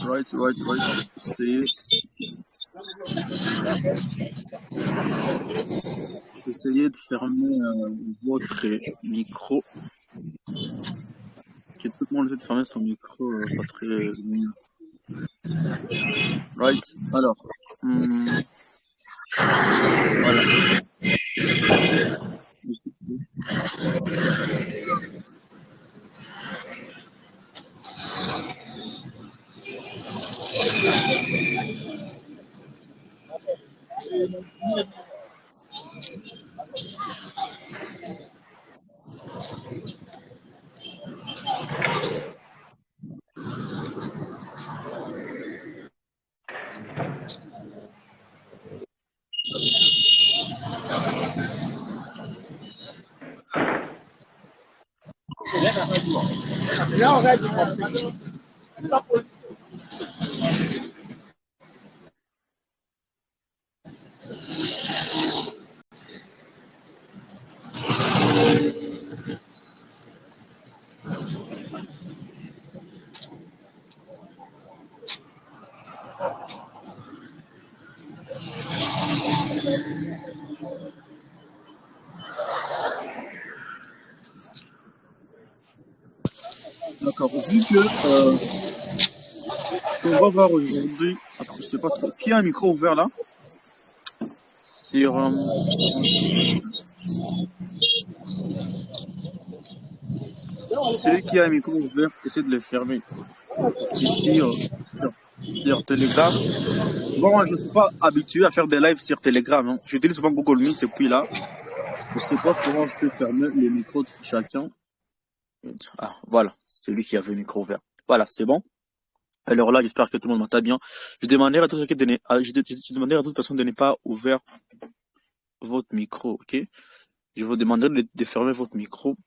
Right. Essayez de fermer votre micro. Que tout le monde essaie de fermer son micro, ça serait mieux. Right. Alors, voilà. D'accord. Vu que ce qu'on va voir aujourd'hui, attends, je sais pas trop. Qui a un micro ouvert là? Sur celui qui a un micro ouvert, essaie de le fermer. Parce qu'ici, sur Telegram, souvent moi je ne suis pas habitué à faire des lives sur Telegram. Hein. J'utilise souvent Google Meet depuis là. Je ne sais pas comment je peux fermer le micro de chacun. Ah, voilà, c'est lui qui avait le micro ouvert. Voilà, c'est bon. Alors là, j'espère que tout le monde m'entend bien. Je demanderai à toutes personnes de ne pas ouvrir votre micro, ok? Je vous demanderai de fermer votre micro.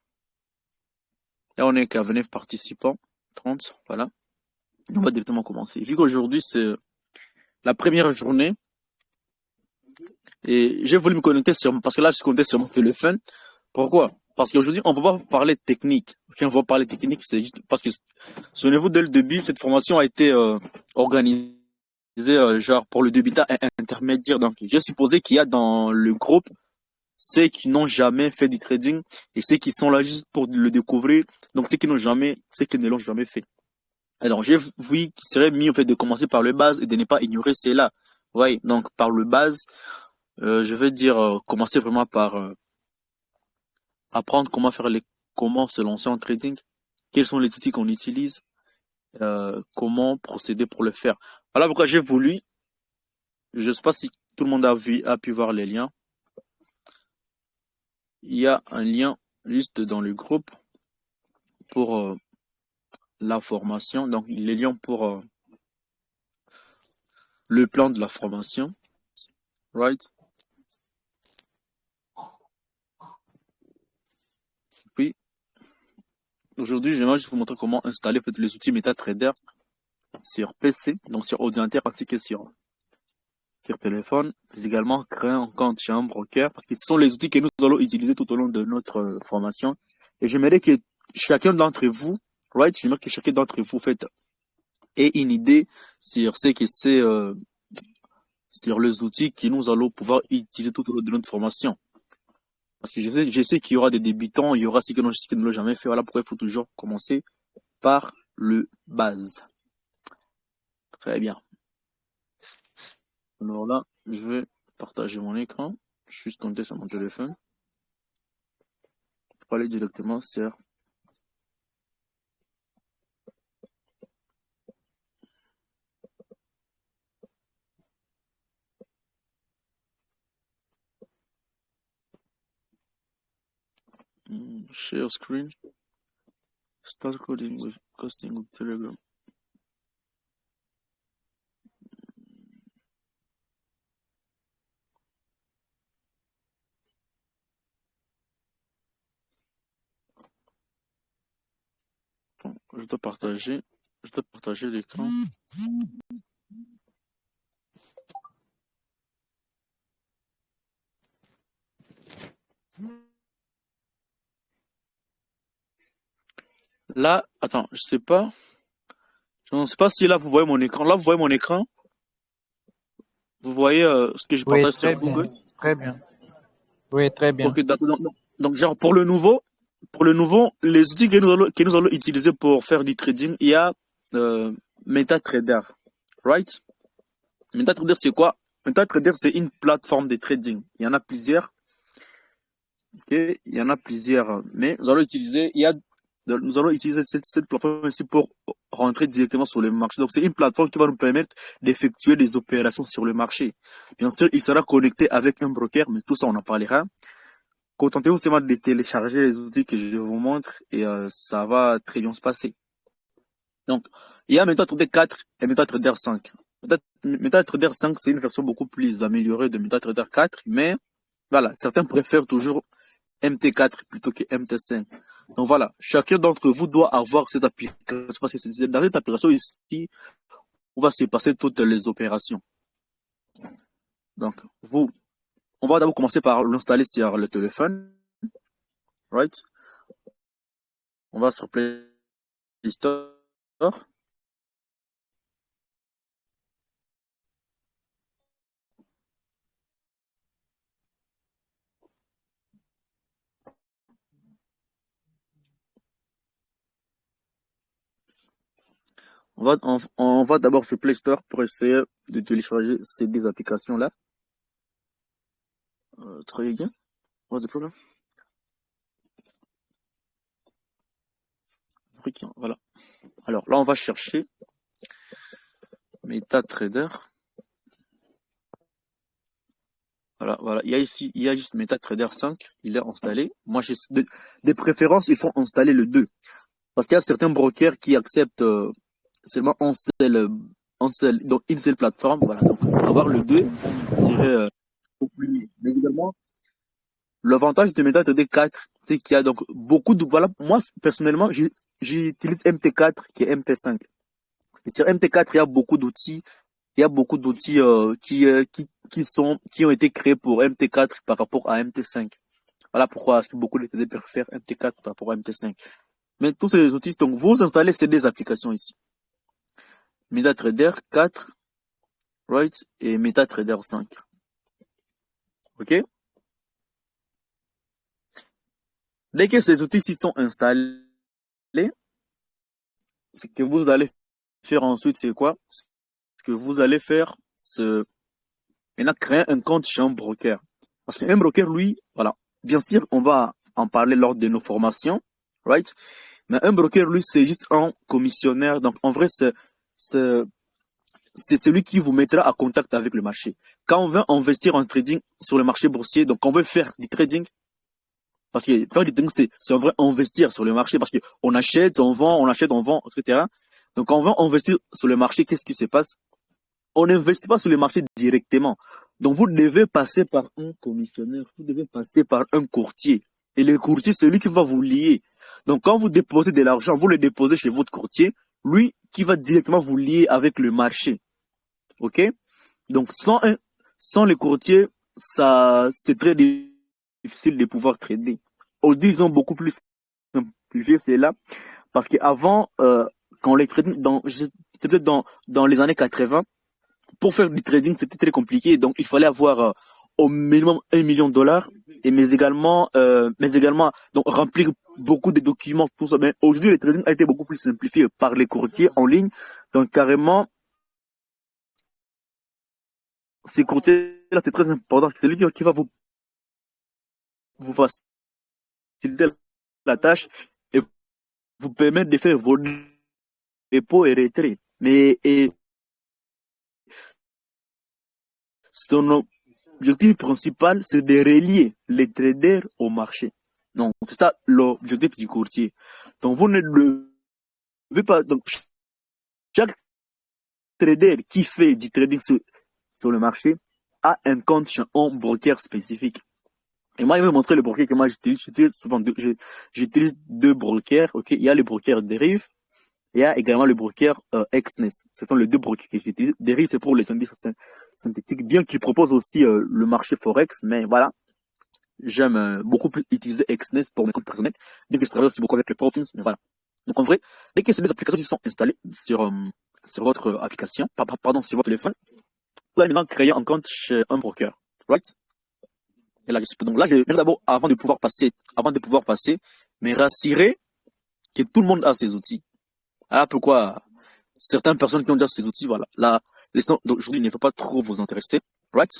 Là, on est qu'à venir participants. 30, voilà. On va directement commencer. Vu qu'aujourd'hui, c'est la première journée, et j'ai voulu me connecter parce que là, je suis connecté sur mon téléphone. Pourquoi? Parce qu'aujourd'hui, on ne va pas parler technique. Okay, on va parler technique, c'est juste parce que, souvenez-vous, dès le début, cette formation a été organisée genre pour le débutant intermédiaire. Donc, j'ai supposé qu'il y a dans le groupe ceux qui n'ont jamais fait du trading et ceux qui sont là juste pour le découvrir. Donc, ceux qui ne l'ont jamais fait. Alors, j'ai vu qu'il serait mieux en fait de commencer par le base et de ne pas ignorer cela. Ouais, donc par le base, je vais dire commencer vraiment par apprendre comment se lancer en trading, quels sont les outils qu'on utilise, comment procéder pour le faire. Voilà pourquoi j'ai voulu. Je ne sais pas si tout le monde a pu voir les liens. Il y a un lien juste dans le groupe pour la formation. Donc, les liens pour le plan de la formation. Right? Puis, aujourd'hui, j'aimerais juste vous montrer comment installer peut-être les outils MetaTrader sur PC, donc sur ordinateur ainsi que sur téléphone, mais également créer un compte chez un broker, parce que ce sont les outils que nous allons utiliser tout au long de notre formation. Et j'aimerais que chacun d'entre vous, right, j'aimerais que chacun d'entre vous ait une idée sur ce que c'est, sur les outils que nous allons pouvoir utiliser tout au long de notre formation. Parce que je sais qu'il y aura des débutants, il y aura ceux qui ne l'ont jamais fait. Voilà pourquoi il faut toujours commencer par le base. Très bien. Alors là, je vais partager mon écran. Je suis juste connecté sur mon téléphone. Pour aller directement sur share screen. Start coding with casting with Telegram. Bon, je dois partager l'écran. Là, attends, je sais pas Je ne sais pas si là vous voyez mon écran. Là, vous voyez mon écran. Vous voyez ce que je Oui, partage sur très bien, Google. très bien. Oui, très bien. Ok, donc, genre pour le nouveau, les outils que nous allons utiliser pour faire du trading, il y a euh, MetaTrader, right? MetaTrader, c'est quoi? MetaTrader, c'est une plateforme de trading. Il y en a plusieurs. Ok, il y en a plusieurs, mais nous allons utiliser cette plateforme ici pour rentrer directement sur le marché. Donc, c'est une plateforme qui va nous permettre d'effectuer des opérations sur le marché. Bien sûr, il sera connecté avec un broker, mais tout ça, on en parlera. Contentez-vous seulement de télécharger les outils que je vous montre et ça va très bien se passer. Donc, il y a MetaTrader 4 et MetaTrader 5. MetaTrader 5, c'est une version beaucoup plus améliorée de MetaTrader 4, mais voilà, certains préfèrent toujours MT4 plutôt que MT5. Donc voilà, chacun d'entre vous doit avoir cette application parce que c'est dans cette application ici où va se passer toutes les opérations. Donc, on va d'abord commencer par l'installer sur le téléphone, right? On va sur Play Store. On va d'abord sur Play Store pour essayer de télécharger ces deux applications-là. Très bien. What's the problem? Voilà. Alors là, on va chercher MetaTrader. Voilà, voilà. Il y a juste MetaTrader 5. Il est installé. Moi, des préférences, il faut installer le 2. Parce qu'il y a certains brokers qui acceptent seulement donc une seule plateforme. Voilà. Donc, avoir le 2 serait beaucoup plus mieux. Mais également, l'avantage de MetaTrader 4, c'est qu'il y a donc beaucoup de, voilà, moi, personnellement, j'utilise MT4 qui est MT5. Et sur MT4, il y a beaucoup d'outils. Il y a beaucoup d'outils qui ont été créés pour MT4 par rapport à MT5. Voilà pourquoi est-ce que beaucoup de TD préfèrent MT4 par rapport à MT5. Mais tous ces outils, donc vous installez ces deux applications ici. MetaTrader 4, right, et MetaTrader 5. OK? Dès que ces outils-ci sont installés, ce que vous allez faire ensuite, c'est quoi? Ce que vous allez faire, c'est maintenant créer un compte chez un broker. Parce qu'un broker, lui, voilà, bien sûr, on va en parler lors de nos formations, right? Mais un broker, lui, c'est juste un commissionnaire. Donc, en vrai, c'est celui qui vous mettra en contact avec le marché. Quand on veut investir en trading sur le marché boursier, donc on veut faire du trading, parce que faire du trading, c'est en vrai investir sur le marché, parce qu'on achète, on vend, etc. Donc, quand on veut investir sur le marché, qu'est-ce qui se passe? On n'investit pas sur le marché directement. Donc, vous devez passer par un commissionnaire, vous devez passer par un courtier. Et le courtier, c'est lui qui va vous lier. Donc, quand vous déposez de l'argent, vous le déposez chez votre courtier, lui qui va directement vous lier avec le marché. OK? Donc, sans les courtiers, c'est très difficile de pouvoir trader. Aujourd'hui, ils ont beaucoup plus simplifié cela parce qu'avant, quand les trading, c'était peut-être dans les années 80, pour faire du trading, c'était très compliqué. Donc, il fallait avoir au minimum 1 million de dollars mais également donc, remplir beaucoup de documents, tout ça. Mais aujourd'hui, le trading a été beaucoup plus simplifié par les courtiers en ligne. Donc, carrément, ces courtiers-là, c'est très important. C'est lui qui va vous faciliter la tâche et vous permettre de faire vos dépôts et retraits. Mais son objectif principal, c'est de relier les traders au marché. Donc, c'est ça l'objectif du courtier. Donc, vous ne devez pas. Donc, chaque trader qui fait du trading sur le marché a un compte chez un broker spécifique. Et moi, il m'a montré le broker que moi j'utilise. J'utilise deux brokers. Ok, il y a le broker Derive. Il y a également le broker Exness. Ce sont les deux brokers que j'utilise. Derive, c'est pour les indices synthétiques, bien qu'il propose aussi le marché Forex. Mais voilà, j'aime beaucoup plus utiliser Exness pour mes comptes personnels, bien que je travaille aussi beaucoup avec les Profins. Mais voilà. Donc en vrai, dès que ces deux applications qui sont installées sur votre application, pardon, sur votre téléphone, vous allez maintenant créer un compte chez un broker. Right? Et là, donc là, je d'abord, avant de pouvoir passer, me rassurer que tout le monde a ces outils. Ah, pourquoi certaines personnes qui ont déjà ces outils, voilà. Là, d'aujourd'hui ne faut pas trop vous intéresser. Right?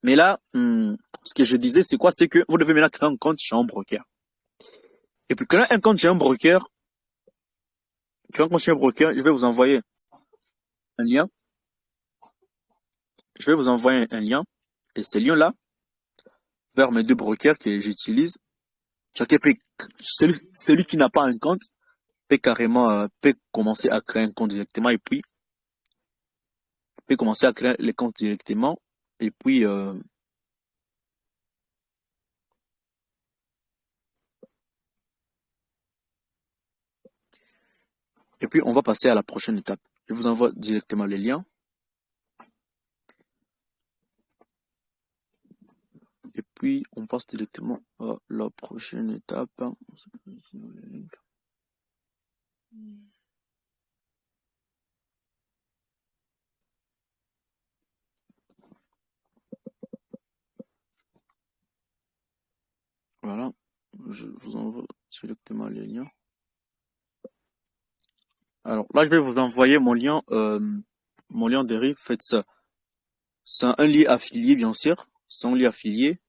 Mais là, ce que je disais, c'est quoi? C'est que vous devez maintenant créer un compte chez un broker. Et puis, créer un compte chez un broker, je vais vous envoyer un lien. Je vais vous envoyer un lien. Et ce lien-là, vers mes deux brokers que j'utilise, chacun peut, celui qui n'a pas un compte, peut carrément, peut commencer à créer un compte directement et puis, peut commencer à créer les comptes directement. Et puis, on va passer à la prochaine étape. Je vous envoie directement les liens. Et puis, on passe directement à la prochaine étape. Voilà. Je vous envoie directement les liens. Alors, là, je vais vous envoyer mon lien dérive. Faites ça. C'est un lien affilié, bien sûr. C'est un lien affilié.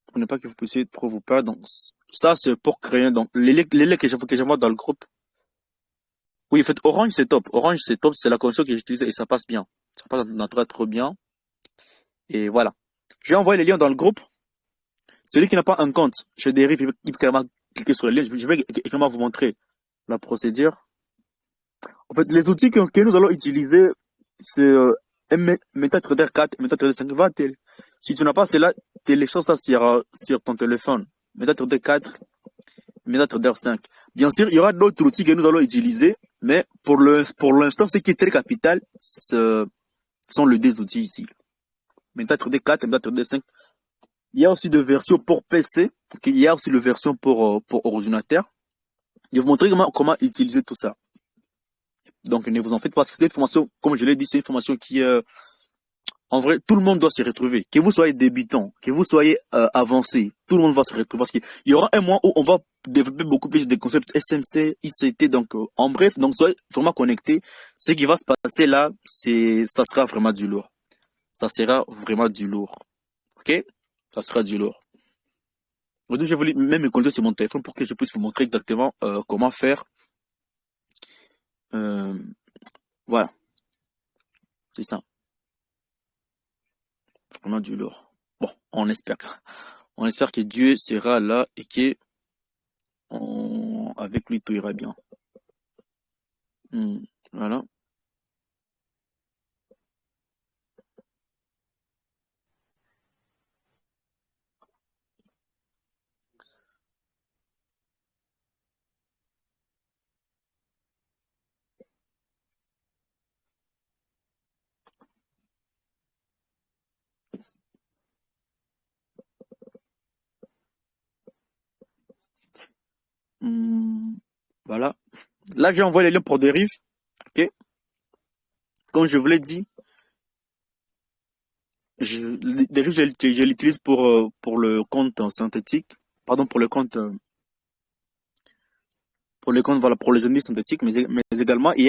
Pour ne pas que vous puissiez trop vous perdre. Donc, ça, c'est pour créer. Donc, les liens que j'envoie dans le groupe. Oui, faites Orange, c'est top. Orange, c'est top. C'est la connexion que j'utilise et ça passe bien. Ça passe trop bien. Et voilà. Je vais envoyer les liens dans le groupe. Celui qui n'a pas un compte, je dérive, il peut carrément cliquer sur le lien. Je vais également vous montrer la procédure. En fait, les outils que nous allons utiliser, c'est MetaTrader 4 et MetaTrader 5. Si tu n'as pas cela, télécharge ça sur ton téléphone. MetaTrader 4, MetaTrader 5. Bien sûr, il y aura d'autres outils que nous allons utiliser, mais pour l'instant, ce qui est très capital, ce sont les deux outils ici. MetaTrader 4 et MetaTrader 5. Il y a aussi des versions pour PC, il y a aussi des versions pour ordinateur. Je vais vous montrer comment utiliser tout ça. Donc, ne vous en faites pas, parce que c'est une formation, comme je l'ai dit, c'est une formation qui, en vrai, tout le monde doit se retrouver. Que vous soyez débutant, que vous soyez avancé, tout le monde va se retrouver. Parce qu'il y aura un mois où on va développer beaucoup plus de concepts SMC, ICT. Donc, en bref, donc soyez vraiment connectés. Ce qui va se passer là, ça sera vraiment du lourd. Ça sera vraiment du lourd. OK? Ça sera du lourd. Aujourd'hui, je voulais même me connecter sur mon téléphone pour que je puisse vous montrer exactement comment faire. Voilà. C'est ça. Vraiment du lourd. Bon, on espère que Dieu sera là et que avec lui tout ira bien. Voilà. Voilà. Là, j'ai envoyé les liens pour Dérive. OK. Comme je vous l'ai dit, Dérive, je l'utilise pour le compte synthétique. Pardon, pour le compte, voilà, pour les indices synthétiques, mais également, il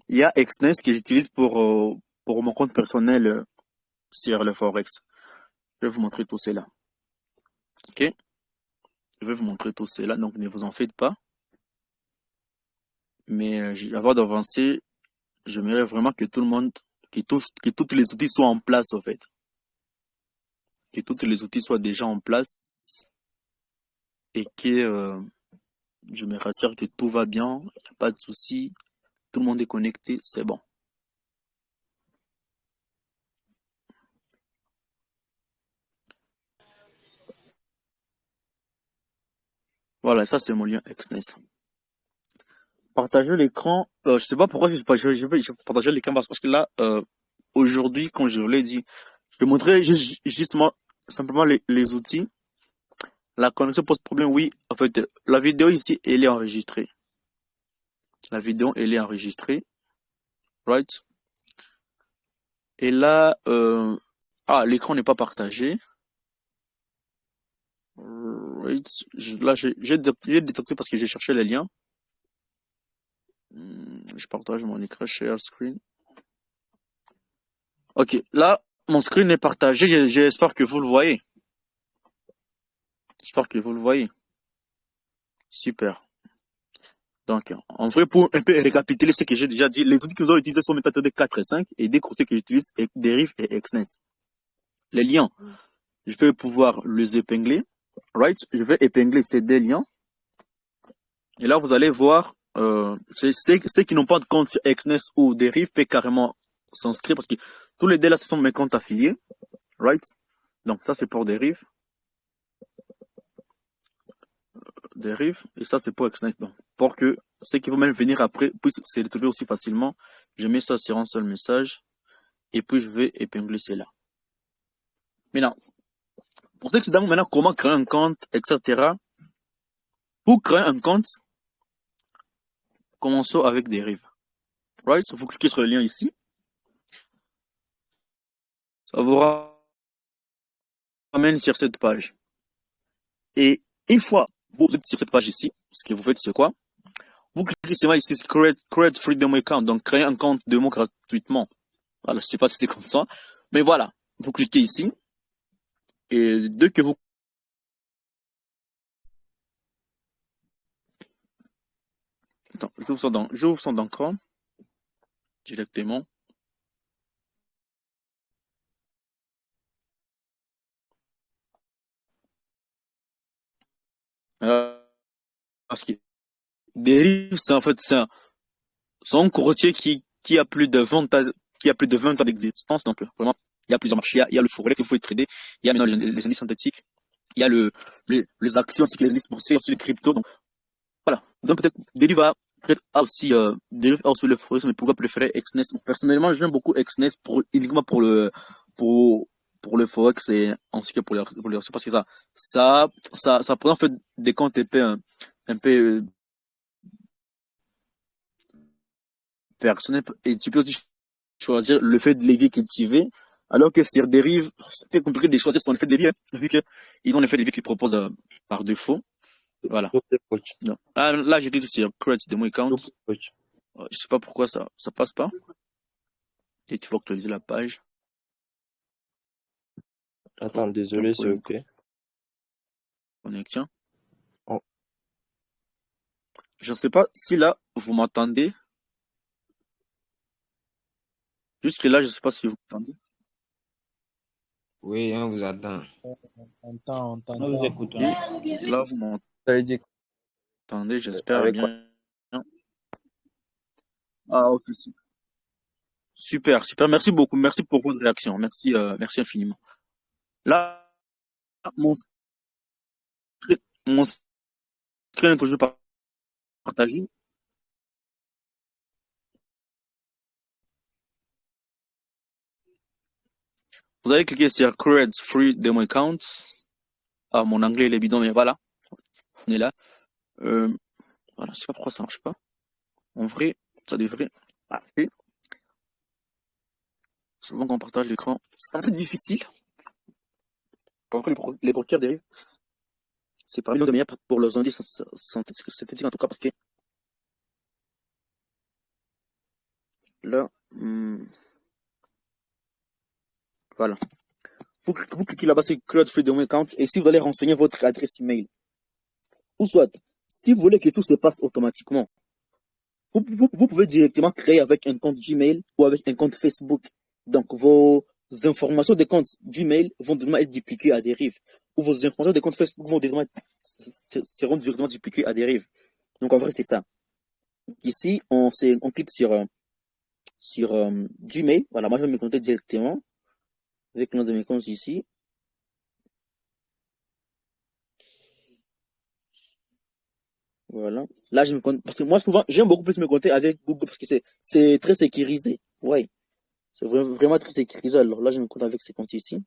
y a Exness que j'utilise pour mon compte personnel sur le Forex. Je vais vous montrer tout cela. OK. Je vais vous montrer tout cela, donc ne vous en faites pas. Mais avant d'avancer, j'aimerais vraiment que tout le monde, que tous les outils soient en place, en fait. Que tous les outils soient déjà en place et que je me rassure que tout va bien, il n'y a pas de souci, tout le monde est connecté, c'est bon. Voilà, ça c'est mon lien Exness. Partager l'écran, je sais pas pourquoi je vais partager l'écran parce que là, aujourd'hui, comme je vous l'ai dit, je vais montrer justement simplement les outils. La connexion pose problème, oui. En fait, la vidéo ici, elle est enregistrée. La vidéo, elle est enregistrée. Right? Et là, l'écran n'est pas partagé. Right? Là, j'ai détecté parce que j'ai cherché les liens. Je partage mon écran, share screen. Ok, là, mon screen est partagé. J'espère que vous le voyez. J'espère que vous le voyez. Super. Donc, en vrai, pour un peu récapituler ce que j'ai déjà dit, les outils que nous avons utilisés sont MetaTrader 4 et 5 et des courtiers que j'utilise, Deriv et Exness. Les liens, je vais pouvoir les épingler. Right? Je vais épingler ces deux liens. Et là, vous allez voir, ceux qui n'ont pas de compte sur Exness ou Deriv peuvent carrément s'inscrire parce que tous les deux là, ce sont mes comptes affiliés. Right? Donc, ça, c'est pour Deriv. Et ça, c'est pour Exness. Donc, pour que ceux qui vont même venir après puissent se retrouver aussi facilement, je mets ça sur un seul message. Et puis, je vais épingler cela. Maintenant, pour ceux qui se demandent maintenant comment créer un compte, etc. Pour créer un compte, commençons avec Deriv. Right? Vous cliquez sur le lien ici. Ça vous ramène sur cette page. Et une fois vous êtes sur cette page ici, ce que vous faites, c'est quoi? Vous cliquez sur ici, create free demo account, donc créer un compte démo gratuitement. Voilà, je sais pas si c'est comme ça, mais voilà. Vous cliquez ici, et dès que vous... Attends, j'ouvre ça dans Chrome, directement. Parce que Deriv, c'est en fait, c'est un courtier qui a plus de 20 ans d'existence, donc vraiment, il y a plusieurs marchés, il y a le forex qu'il faut trader, il y a maintenant les indices synthétiques, il y a les actions, les indices boursiers, aussi les cryptos, donc voilà. Donc peut-être Deriv a aussi le forex, mais pourquoi préférer Exness? Personnellement, j'aime beaucoup Exness uniquement pour pour le forex et ainsi que pour les actions, parce que ça prend en fait des comptes un peu personnel et tu peux aussi choisir le fait de levier cultivé, alors que sur Deriv, c'est compliqué de choisir son effet de levier, vu qu'ils ont l'effet de levier qu'ils proposent par défaut. Voilà. Là, j'ai cliqué sur Create Demo Account. Je sais pas pourquoi ça passe pas. Et il faut actualiser la page. Attends, désolé, s'il vous plaît. Connexion. Oh. Je ne sais pas si là, vous m'entendez. Jusque là, je ne sais pas si vous m'entendez. Oui, on vous attend. On entend. Nous vous écoutons. Là, vous m'entendez, j'espère bien. Ah, ok, super. Merci beaucoup. Merci pour votre réaction. Merci infiniment. Là, mon screen est toujours partagé. Vous allez cliquer sur Create Free Demo Account. Ah, mon anglais il est bidon, mais voilà. On est là. Voilà, je sais pas pourquoi ça marche pas. En vrai, ça devrait marcher. Souvent quand on partage l'écran, c'est un peu difficile. Pour les brokers dérivent. C'est parmi l'une des meilleures pour leurs indices synthétiques en tout cas parce que là, voilà. Vous cliquez là-bas sur Cloud Freedom Account et si vous allez renseigner votre adresse email, ou soit, si vous voulez que tout se passe automatiquement, vous pouvez directement créer avec un compte Gmail ou avec un compte Facebook. Donc, vos informations des comptes Gmail vont directement être dupliquées à Deriv. Ou vos informations des comptes Facebook seront directement dupliquées à Deriv. Donc, en vrai, c'est ça. Ici, on clique sur Gmail. Voilà, moi, je vais me connecter directement avec l'un de mes comptes ici. Voilà. Là, je me connecte. Parce que moi, souvent, j'aime beaucoup plus me connecter avec Google parce que c'est très sécurisé. Ouais. C'est vraiment très sécurisé. Alors là, je me connecte avec ces comptes ici.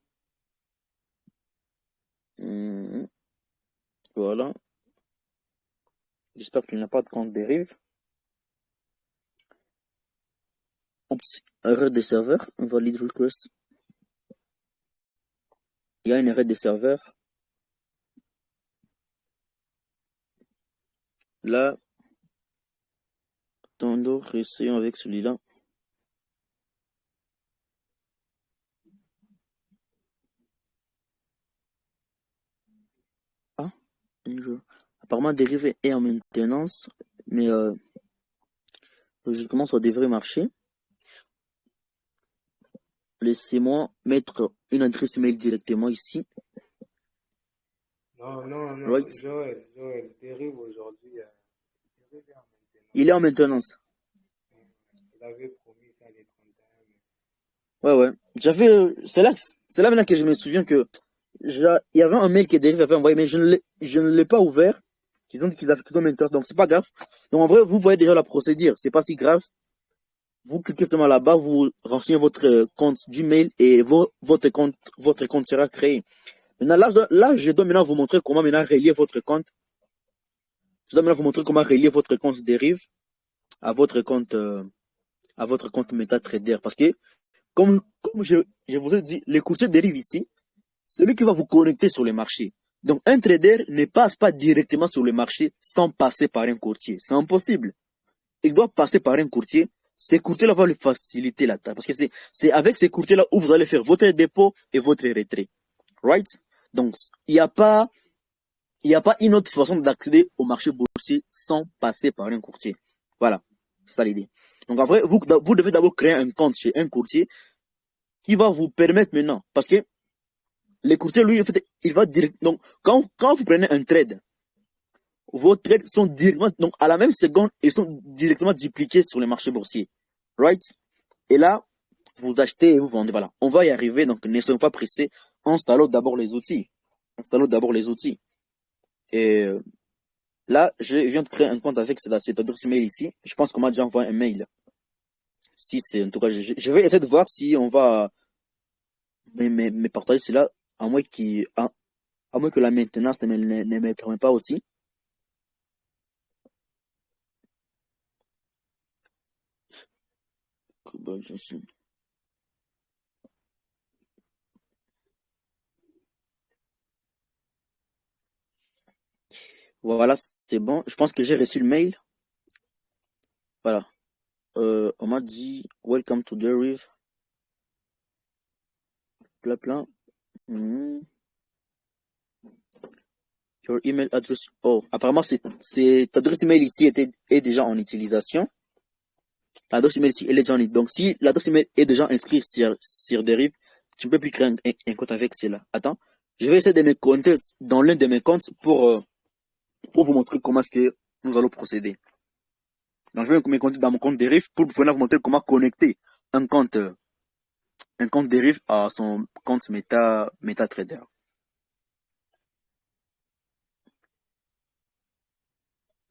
Voilà. J'espère qu'il n'y a pas de compte dérive. Oups, erreur des serveurs, valid request. Il y a une erreur des serveurs. Là, attendons, essayons avec celui-là. Ah, apparemment, dérivé est en maintenance, mais logiquement, ça devrait marcher. Laissez-moi mettre une adresse email directement ici. Non, Right. Joël, dérive aujourd'hui. Dérive est en maintenance. Il est en maintenance. Il avait promis ça les 31 mai. Ouais. C'est là maintenant que je me souviens que il y avait un mail que Dérive avait envoyé, mais je ne l'ai pas ouvert. Ils ont dit qu'ils ont maintenance, donc c'est pas grave. Donc en vrai, vous voyez déjà la procédure, c'est pas si grave. Vous cliquez seulement là-bas, vous renseignez votre compte du mail et votre compte sera créé. Maintenant, là, je dois maintenant vous montrer comment maintenant relier votre compte. Je dois maintenant vous montrer comment relier votre compte Dérive à votre compte MetaTrader. Parce que, comme je vous ai dit, les courtiers Dérive ici, c'est lui qui va vous connecter sur les marchés. Donc, un trader ne passe pas directement sur le marché sans passer par un courtier. C'est impossible. Il doit passer par un courtier. Ces courtiers-là vont lui faciliter la tâche. Parce que c'est avec ces courtiers-là où vous allez faire votre dépôt et votre retrait. Right? Donc, il n'y a pas une autre façon d'accéder au marché boursier sans passer par un courtier. Voilà. C'est ça l'idée. Donc, en vrai, vous devez d'abord créer un compte chez un courtier qui va vous permettre maintenant. Parce que les courtiers, lui, en fait, il va direct. Donc, quand vous prenez un trade, vos trades sont directement, donc à la même seconde, ils sont directement dupliqués sur les marchés boursiers. Right? Et là, vous achetez et vous vendez. Voilà. On va y arriver, donc ne soyons pas pressés. Installons d'abord les outils. Et là, je viens de créer un compte avec cette adresse email ici. Je pense qu'on m'a déjà envoyé un mail. Si c'est, en tout cas, je vais essayer de voir si on va me partager cela, à moins que la maintenance ne me permet pas aussi. Bon, je suis... Voilà, c'est bon. Je pense que j'ai reçu le mail. Voilà. On m'a dit Welcome to Derive. Plein. Your email address. Oh, apparemment, cette adresse email ici est déjà en utilisation. L'adresse email ici, elle est déjà en utilisation. Donc, si l'adresse email est déjà inscrite sur Derive, tu ne peux plus créer un compte avec cela. Attends, je vais essayer de me connecter dans l'un de mes comptes pour vous montrer comment est-ce que nous allons procéder. Donc, je vais me connecter dans mon compte Derive pour vous montrer comment connecter un compte Derive à son compte MetaTrader.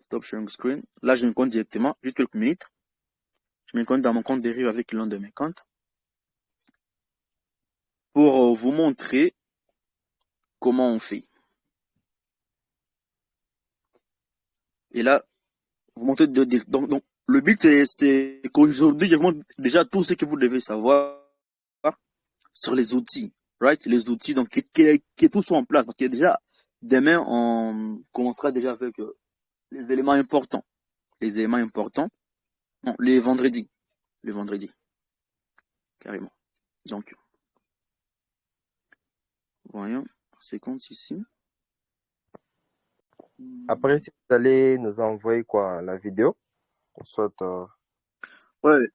Stop sharing screen. Là, je me connecte directement, juste quelques minutes. Je me connecte dans mon compte Derive avec l'un de mes comptes pour vous montrer comment on fait. Et là, vous montrez donc le but c'est qu'aujourd'hui, je vous montre déjà tout ce que vous devez savoir sur les outils, right? Les outils, donc que tout soit en place. Parce que déjà, demain, on commencera déjà avec les éléments importants. Non, les vendredis. Carrément. Donc, voyons, séquence ici. Après, si vous allez nous envoyer quoi, la vidéo, soit Ouais,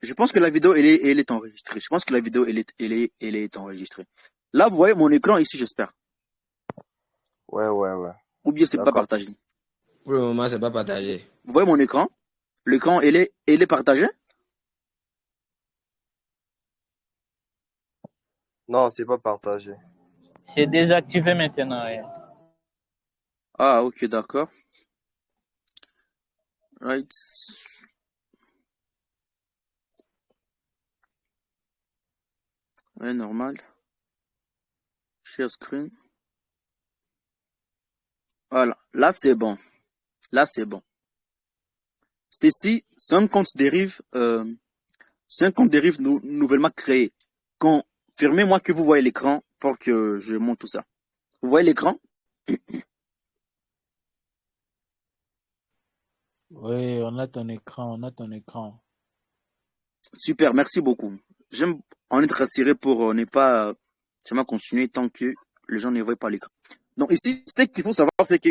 je pense que la vidéo, elle est enregistrée. Je pense que la vidéo, elle est enregistrée. Là, vous voyez mon écran ici, j'espère. ouais. Ou bien c'est pas D'accord. partagé. Pour le moment, c'est pas partagé. Vous voyez mon écran? L'écran, elle est partagée? Non, c'est pas partagé. C'est désactivé maintenant. Ah, ok, d'accord. Right. Ouais, normal. Share screen. Voilà. Là, c'est bon. Là, c'est bon. Ceci, c'est un compte dérive, nouvellement créé. Confirmez-moi que vous voyez l'écran pour que je montre tout ça. Vous voyez l'écran? Oui, on a ton écran, on a ton écran. Super, merci beaucoup. J'aime en être rassuré pour ne pas seulement continuer tant que les gens ne voient pas l'écran. Donc ici, ce qu'il faut savoir, c'est que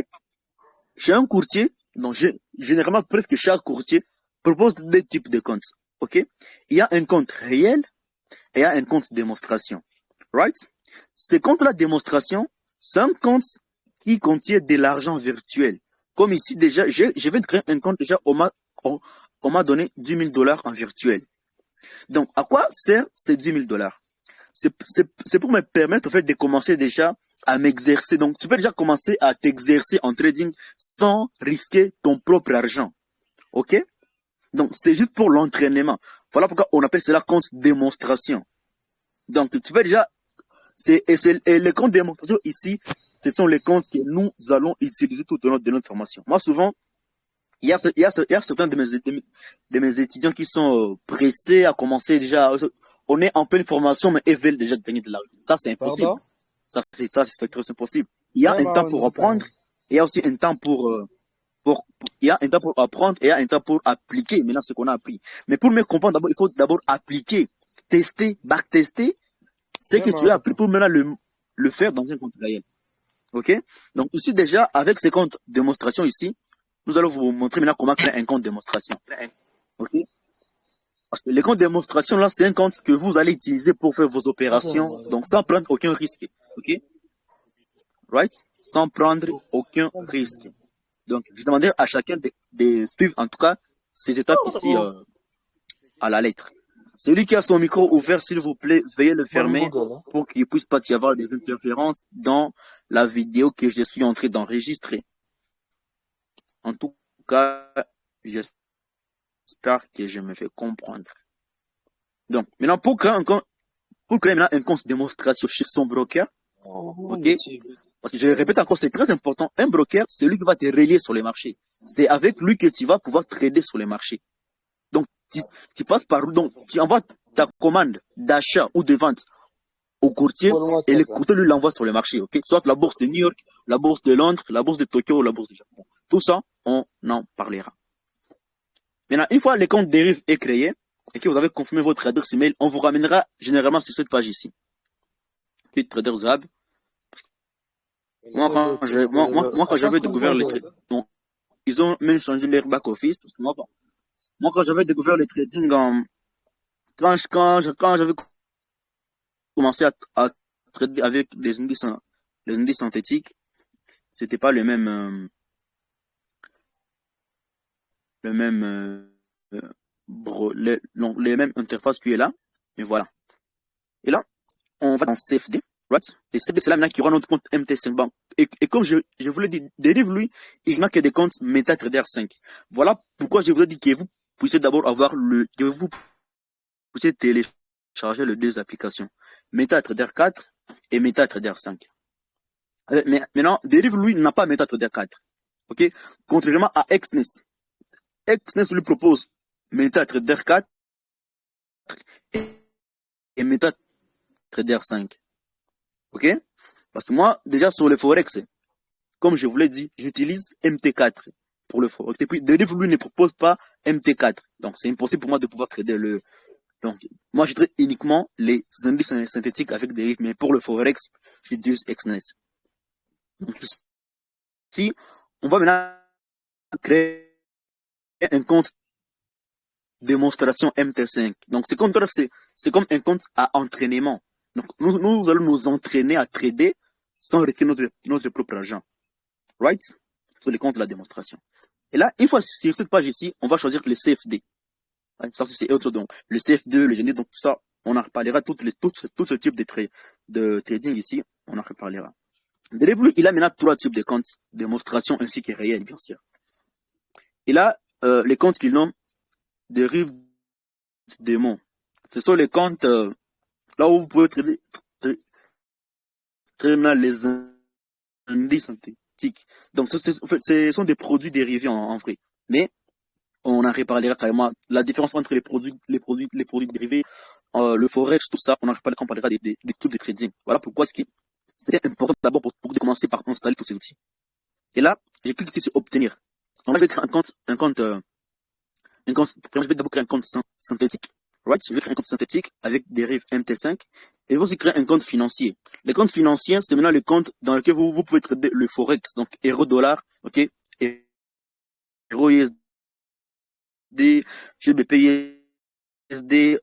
chez un courtier, donc généralement presque chaque courtier propose deux types de comptes. Ok? Il y a un compte réel et il y a un compte démonstration. Right? Ce compte-là démonstration, c'est un compte qui contient de l'argent virtuel. Comme ici déjà, je vais créer un compte déjà, on m'a donné 10 000 dollars en virtuel. Donc, à quoi sert ces 10 000 dollars? C'est pour me permettre, en fait, de commencer déjà à m'exercer. Donc, tu peux déjà commencer à t'exercer en trading sans risquer ton propre argent. OK? Donc, c'est juste pour l'entraînement. Voilà pourquoi on appelle cela compte démonstration. Donc, tu peux déjà, et les comptes démonstration ici, ce sont les comptes que nous allons utiliser tout au long de notre formation. Moi, souvent, il y a certains de mes étudiants qui sont pressés à commencer déjà. On est en pleine formation, mais ils veulent déjà gagner de l'argent. Ça, c'est impossible. Pardon? Ça, c'est très impossible. Il y a un temps pour apprendre. Il y a aussi un temps il y a un temps pour apprendre et il y a un temps pour appliquer maintenant ce qu'on a appris. Mais pour mieux comprendre, d'abord, il faut d'abord appliquer, tester, backtester ce que tu as appris pour maintenant le faire dans un compte réel. OK? Donc, ici, déjà, avec ces comptes démonstration ici, nous allons vous montrer maintenant comment créer un compte démonstration. OK? Parce que les comptes démonstration, là, c'est un compte que vous allez utiliser pour faire vos opérations, donc sans prendre aucun risque. OK? Right? Sans prendre aucun risque. Donc, je demandais à chacun de suivre, en tout cas, ces étapes ici à la lettre. Celui qui a son micro ouvert, s'il vous plaît, veuillez le fermer pour qu'il ne puisse pas y avoir des interférences dans la vidéo que je suis en train d'enregistrer. En tout cas, j'espère que je me fais comprendre. Donc, maintenant, pour créer maintenant un compte de démonstration chez son broker, ok? Parce que je répète encore, c'est très important. Un broker, c'est lui qui va te relier sur les marchés. C'est avec lui que tu vas pouvoir trader sur les marchés. Donc, tu passes par, donc, tu envoies ta commande d'achat ou de vente au courtier et le courtier lui l'envoie sur le marché, ok? Soit la bourse de New York, la bourse de Londres, la bourse de Tokyo ou la bourse de Japon. Tout ça, on en parlera. Maintenant, une fois le compte dérive est créé et que vous avez confirmé votre adresse email, on vous ramènera généralement sur cette page ici. Okay, Trader Zab. Moi, quand j'avais découvert les trading, ils ont même changé leur back-office. Moi, quand j'avais découvert le trading, quand j'avais commencé à trader avec les indices synthétiques, c'était pas le même, les mêmes interfaces qui est là. Mais voilà. Et là, on va dans CFD, right? Et CFD, c'est là maintenant qu'il y aura notre compte MT5 Bank. Et comme je vous l'ai dit, dérive lui, il n'a que des comptes MetaTrader 5. Voilà pourquoi je vous ai dit que vous puissiez d'abord que vous puissiez télécharger les deux applications. MetaTrader 4 et MetaTrader 5. Mais maintenant, dérive lui n'a pas MetaTrader 4. OK? Contrairement à Exness. Exness lui propose MetaTrader 4 et MetaTrader 5. OK? Parce que moi, déjà sur le Forex, comme je vous l'ai dit, j'utilise MT4 pour le Forex. Et puis, Deriv, lui, ne propose pas MT4. Donc, c'est impossible pour moi de pouvoir trader le. Donc, moi, je traite uniquement les indices synthétiques avec Deriv, mais pour le Forex, j'utilise Exness. Donc, ici, on va maintenant créer un compte démonstration MT5. Donc, ce compte-là, c'est comme un compte à entraînement. Donc, nous allons nous entraîner à trader sans risquer notre propre argent. Right? Sur les comptes de la démonstration. Et là, une fois sur cette page ici, on va choisir le CFD. Right? Ça, c'est autre. Donc, le CF2, le GND, donc tout ça, on en reparlera, tout ce type de trading ici, on en reparlera. Deriv, il a maintenant 3 types de comptes, démonstration ainsi que réel, bien sûr. Et là, les comptes qu'il nomme Deriv démon. Ce sont les comptes là où vous pouvez trader les indices Donc, en fait, ce sont des produits dérivés en vrai. Mais, on en reparlera carrément. La différence entre les produits dérivés, le forex, tout ça, on en reparlera quand on parlera des types de trading. Voilà pourquoi c'était important d'abord pour commencer par installer tous ces outils. Et là, j'ai cliqué ici sur obtenir. Donc là, je vais créer je vais d'abord créer un compte synthétique. Right? Je vais créer un compte synthétique avec dérive MT5. Et je vais aussi créer un compte financier. Les comptes financiers, c'est maintenant le compte dans lequel vous pouvez trader le forex. Donc, euro-dollar, ok? Euro-USD, GBP-USD,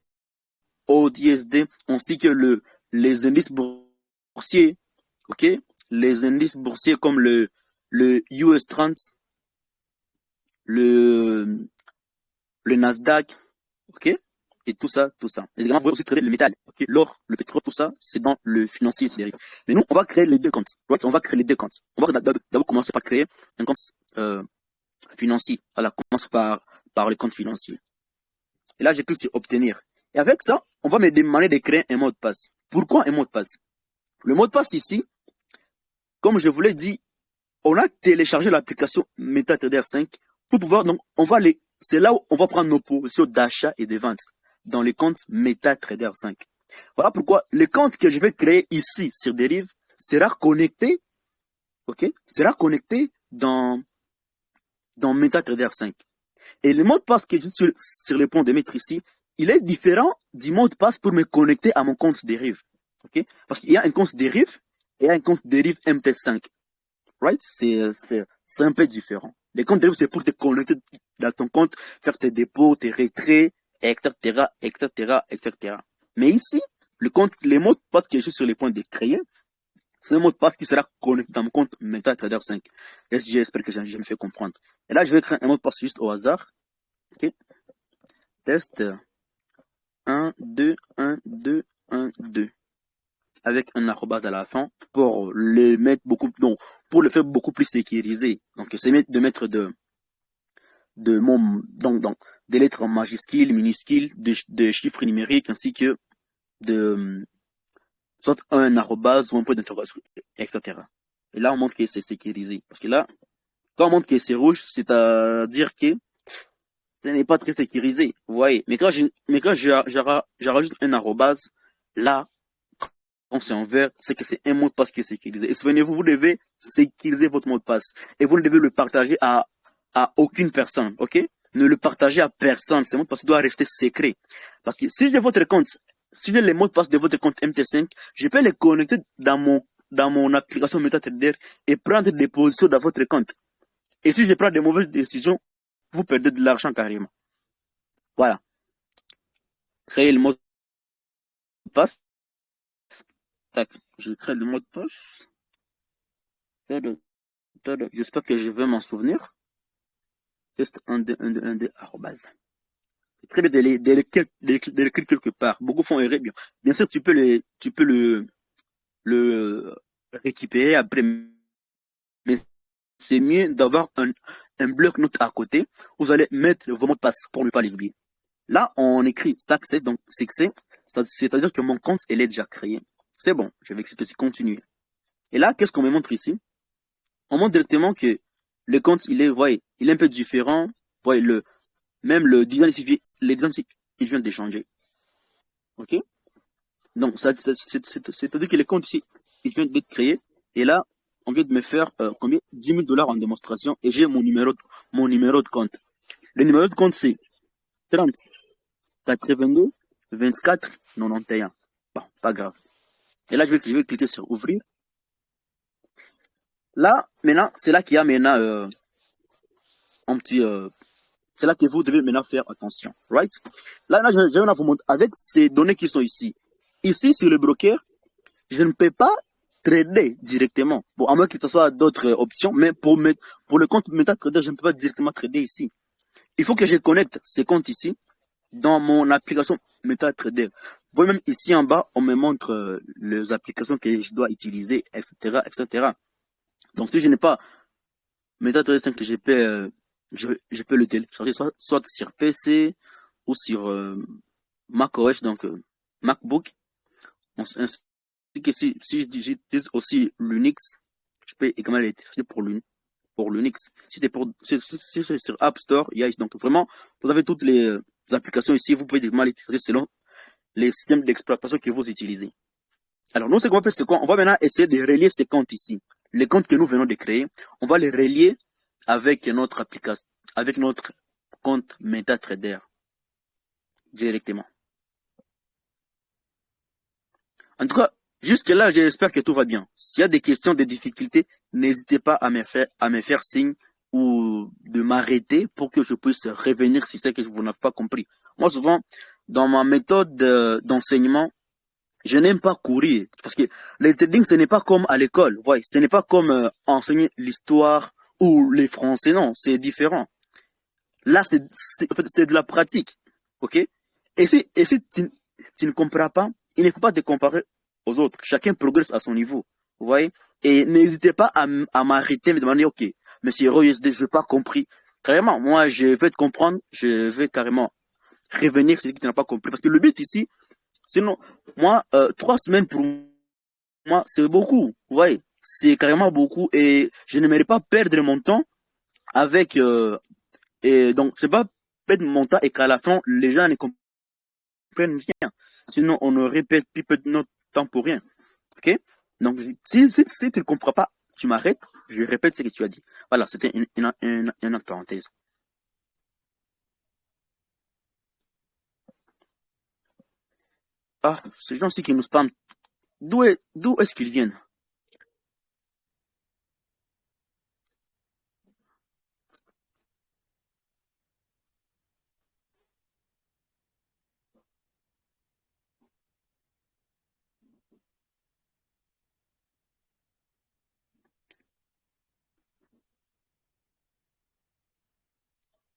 AUD-USD, ainsi que les indices boursiers, ok? Les indices boursiers comme le US 30, le Nasdaq, ok? Et tout ça. Et également, vous pouvez aussi trader le métal, ok? L'or, le pétrole, tout ça, c'est dans le financier, c'est dérivé. Mais nous, on va créer les deux comptes. Right? On va créer les deux comptes. On va d'abord commencer par créer un compte financier. Voilà, commence par le compte financier. Et là, j'ai cliqué sur obtenir. Et avec ça, on va me demander de créer un mot de passe. Pourquoi un mot de passe? Le mot de passe ici, comme je vous l'ai dit, on a téléchargé l'application MetaTrader 5 pour pouvoir, donc, c'est là où on va prendre nos positions d'achat et de vente dans les comptes MetaTrader 5. Voilà pourquoi le compte que je vais créer ici sur Derive sera connecté, ok, sera connecté dans MetaTrader 5. Et le mot de passe que je suis sur le point de mettre ici, il est différent du mot de passe pour me connecter à mon compte Derive, ok, parce qu'il y a un compte Derive et un compte Derive MT5. Right? C'est un peu différent. Les comptes dérivés, c'est pour te connecter dans ton compte, faire tes dépôts, tes retraits, etc., etc., etc. Mais ici, les mots de passe que je suis sur les points de créer, c'est un mot de passe qui sera connecté dans mon compte MetaTrader 5. J'espère que je me fais comprendre. Et là, je vais créer un mot de passe juste au hasard. Ok? Test 1, 2, 1, 2, 1, 2. Avec un arrobase à la fin pour le mettre pour le faire beaucoup plus sécurisé. Donc, c'est de mettre donc, des lettres majuscules, minuscules, des chiffres numériques, ainsi que soit un arrobase ou un point d'interrogation, etc. Et là, on montre que c'est sécurisé. Parce que là, quand on montre que c'est rouge, c'est-à-dire que ce n'est pas très sécurisé. Vous voyez. Mais quand je rajoute un arrobase, là, quand c'est en vert, c'est que c'est un mot de passe qui est sécurisé. Et souvenez-vous, vous devez sécuriser votre mot de passe. Et vous ne devez le partager à aucune personne, ok? Ne le partagez à personne. Ce mot de passe doit rester secret. Parce que si j'ai votre compte, si j'ai les mots de passe de votre compte MT5, je peux les connecter dans mon application MetaTrader et prendre des positions dans votre compte. Et si je prends des mauvaises décisions, vous perdez de l'argent carrément. Voilà. Créer le mot de passe. Tac, je crée le mot de passe. J'espère que je vais m'en souvenir. Test 1, 2, 1, 2, 1, 2, arrobase. C'est très bien de l'écrire quelque part. Beaucoup font erreur. Bien sûr, tu peux le récupérer après. Mais c'est mieux d'avoir un bloc-notes à côté. Vous allez mettre vos mots de passe pour ne pas les oublier. Là, on écrit success, donc succès. C'est-à-dire que mon compte, il est déjà créé. C'est bon, je vais cliquer sur continuer. Et là, qu'est-ce qu'on me montre ici? On montre directement que le compte, il est un peu différent. Voyez, même le design, les designs, il vient de changer. Ok? Donc, c'est-à-dire que le compte ici, il vient d'être créé. Et là, on vient de me faire combien? 10 000 $ en démonstration. Et j'ai mon numéro de compte. Le numéro de compte, c'est 30 82 24 91. Bon, pas grave. Et là, je vais cliquer sur ouvrir. Là, maintenant, c'est là qu'il y a maintenant un petit... c'est là que vous devez maintenant faire attention. Right? Là, je vais vous montrer avec ces données qui sont ici. Ici, sur le broker, je ne peux pas trader directement. Bon, à moins que ce soit d'autres options, mais pour le compte MetaTrader, je ne peux pas directement trader ici. Il faut que je connecte ces comptes ici dans mon application MetaTrader. Vous voyez même ici en bas, on me montre les applications que je dois utiliser, etc., etc. Donc, si je n'ai pas MetaTrader 5, je peux le télécharger soit sur PC ou sur macOS, donc MacBook. Ainsi que si j'utilise aussi Linux, je peux également les télécharger pour Linux. Si c'est sur App Store, il y a donc vraiment, vous avez toutes les applications ici, vous pouvez également les télécharger selon les systèmes d'exploitation que vous utilisez. Alors, nous, ce qu'on va faire, c'est quoi? On va maintenant essayer de relier ces comptes ici. Les comptes que nous venons de créer, on va les relier avec notre application, avec notre compte MetaTrader directement. En tout cas, jusque-là, j'espère que tout va bien. S'il y a des questions, des difficultés, n'hésitez pas à me faire signe ou de m'arrêter pour que je puisse revenir si c'est que vous n'avez pas compris. Moi, souvent, dans ma méthode d'enseignement, je n'aime pas courir parce que le trading, ce n'est pas comme à l'école. Ouais, ce n'est pas comme enseigner l'histoire ou les français. Non, c'est différent. Là, c'est de la pratique. OK? Et si tu ne comprends pas, il ne faut pas te comparer aux autres. Chacun progresse à son niveau. Vous voyez? Et n'hésitez pas à m'arrêter, me demander, OK, monsieur RoUSD, je n'ai pas compris. Carrément, moi, je vais te comprendre. Je vais carrément revenir sur ce que tu n'as pas compris. Parce que le but ici, sinon, moi, 3 semaines pour moi, c'est beaucoup. Vous voyez? C'est carrément beaucoup. Et je n'aimerais pas perdre mon temps avec... et donc, je ne vais pas perdre mon temps et qu'à la fin, les gens ne comprennent rien. Sinon, on aurait perdu notre temps pour rien. OK? Donc, si tu ne comprends pas, tu m'arrêtes, je répète ce que tu as dit. Voilà, c'était une parenthèse. Ah, ces gens-ci qui nous spamment, d'où est-ce qu'ils viennent?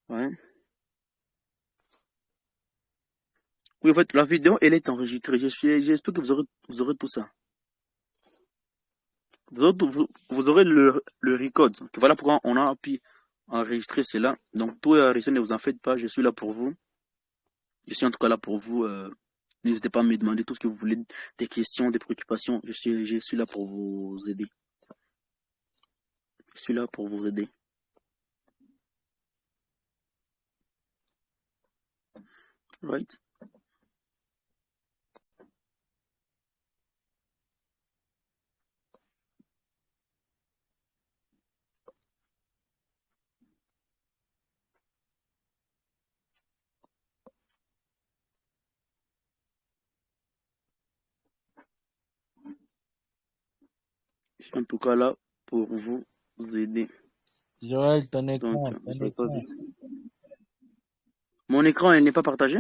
Ouais. Oui, en fait, la vidéo, elle est enregistrée. J'espère que vous aurez tout ça. Vous aurez le record. Voilà pourquoi on a pu enregistrer cela. Donc, tout est enregistré, ne vous en faites pas. Je suis là pour vous. Je suis en tout cas là pour vous. N'hésitez pas à me demander tout ce que vous voulez, des questions, des préoccupations. Je suis là pour vous aider. Je suis là pour vous aider. Right? Je suis en tout cas là pour vous aider. Joël, ton écran, Donc, ton écran. mon écran, il n'est pas partagé?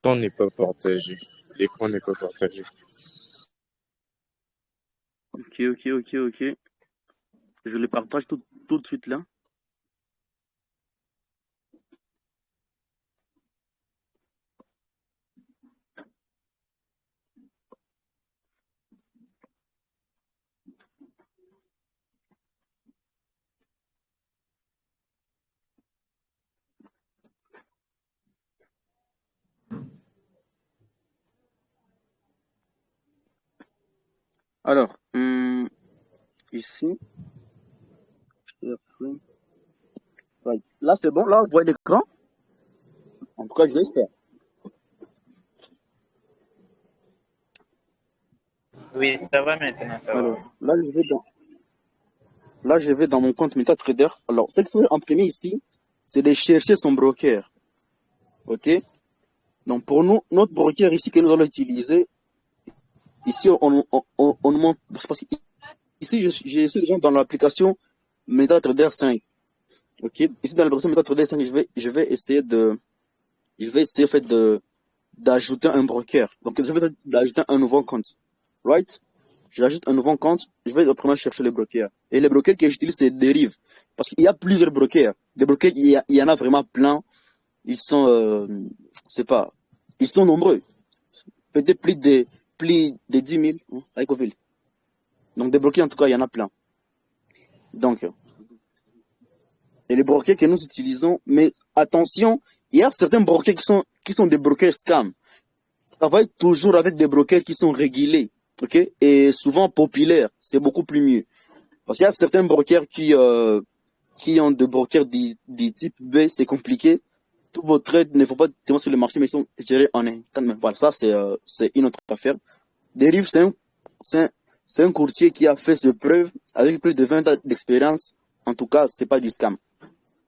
L'écran n'est pas partagé. L'écran n'est pas partagé. Ok. Je le partage tout de suite là. Alors, ici, right. Là c'est bon, là vous voyez l'écran. En tout cas, je l'espère. Oui, ça va maintenant, ça va. Alors, là je vais dans mon compte MetaTrader. Alors, ce qu'il faut en premier ici, c'est de chercher son broker. OK? Donc, pour nous, notre broker ici que nous allons utiliser, ici, on montre, parce que ici, je suis déjà dans l'application MetaTrader 5. OK? Ici, dans l'application MetaTrader 5, je vais essayer en fait d'ajouter un broker. Donc, je vais ajouter un nouveau compte. Right? J'ajoute un nouveau compte, je vais premièrement chercher les brokers. Et les brokers que j'utilise, c'est Derive. Parce qu'il y a plusieurs brokers. Des brokers, il y en a vraiment plein. Ils sont, ils sont nombreux. Peut-être plus de 10 000 à Ecoville. Donc des brokers, en tout cas, il y en a plein. Donc, et les brokers que nous utilisons, mais attention, il y a certains brokers qui sont des brokers scam. travaille toujours avec des brokers qui sont régulés, ok, et souvent populaires. C'est beaucoup plus mieux. Parce qu'il y a certains brokers qui ont des brokers du type B, c'est compliqué. Tous vos trades ne font pas directement sur le marché, mais ils sont gérés en interne. Voilà, ça, c'est une autre affaire. Derive, c'est un courtier qui a fait ses preuves avec plus de 20 ans d'expérience. En tout cas, c'est pas du scam.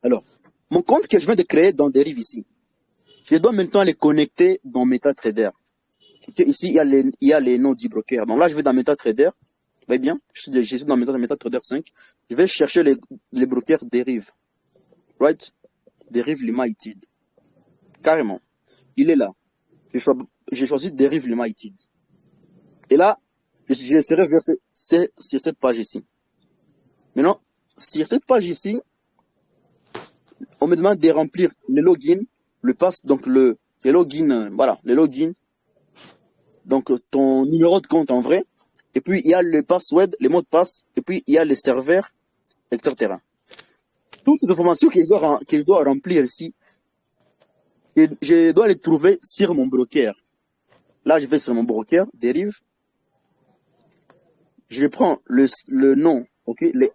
Alors, mon compte que je viens de créer dans Derive ici, je dois maintenant les connecter dans MetaTrader. Ici, il y a les noms du broker. Donc là, je vais dans MetaTrader. Vous voyez bien, je suis dans MetaTrader 5. Je vais chercher les brokers Derive. Right? Derive Limited. Carrément. Il est là. J'ai choisi Derive Limited. Et là, je serai versé sur cette page ici. Maintenant, sur cette page ici, on me demande de remplir le login, le pass, donc le login, voilà, le login. Donc ton numéro de compte en vrai. Et puis il y a le password, les mots de passe. Et puis il y a les serveurs, etc. Toutes ces informations que je dois remplir ici, je dois les trouver sur mon broker. Là, je vais sur mon broker, Derive. Je prends le nom, ok, les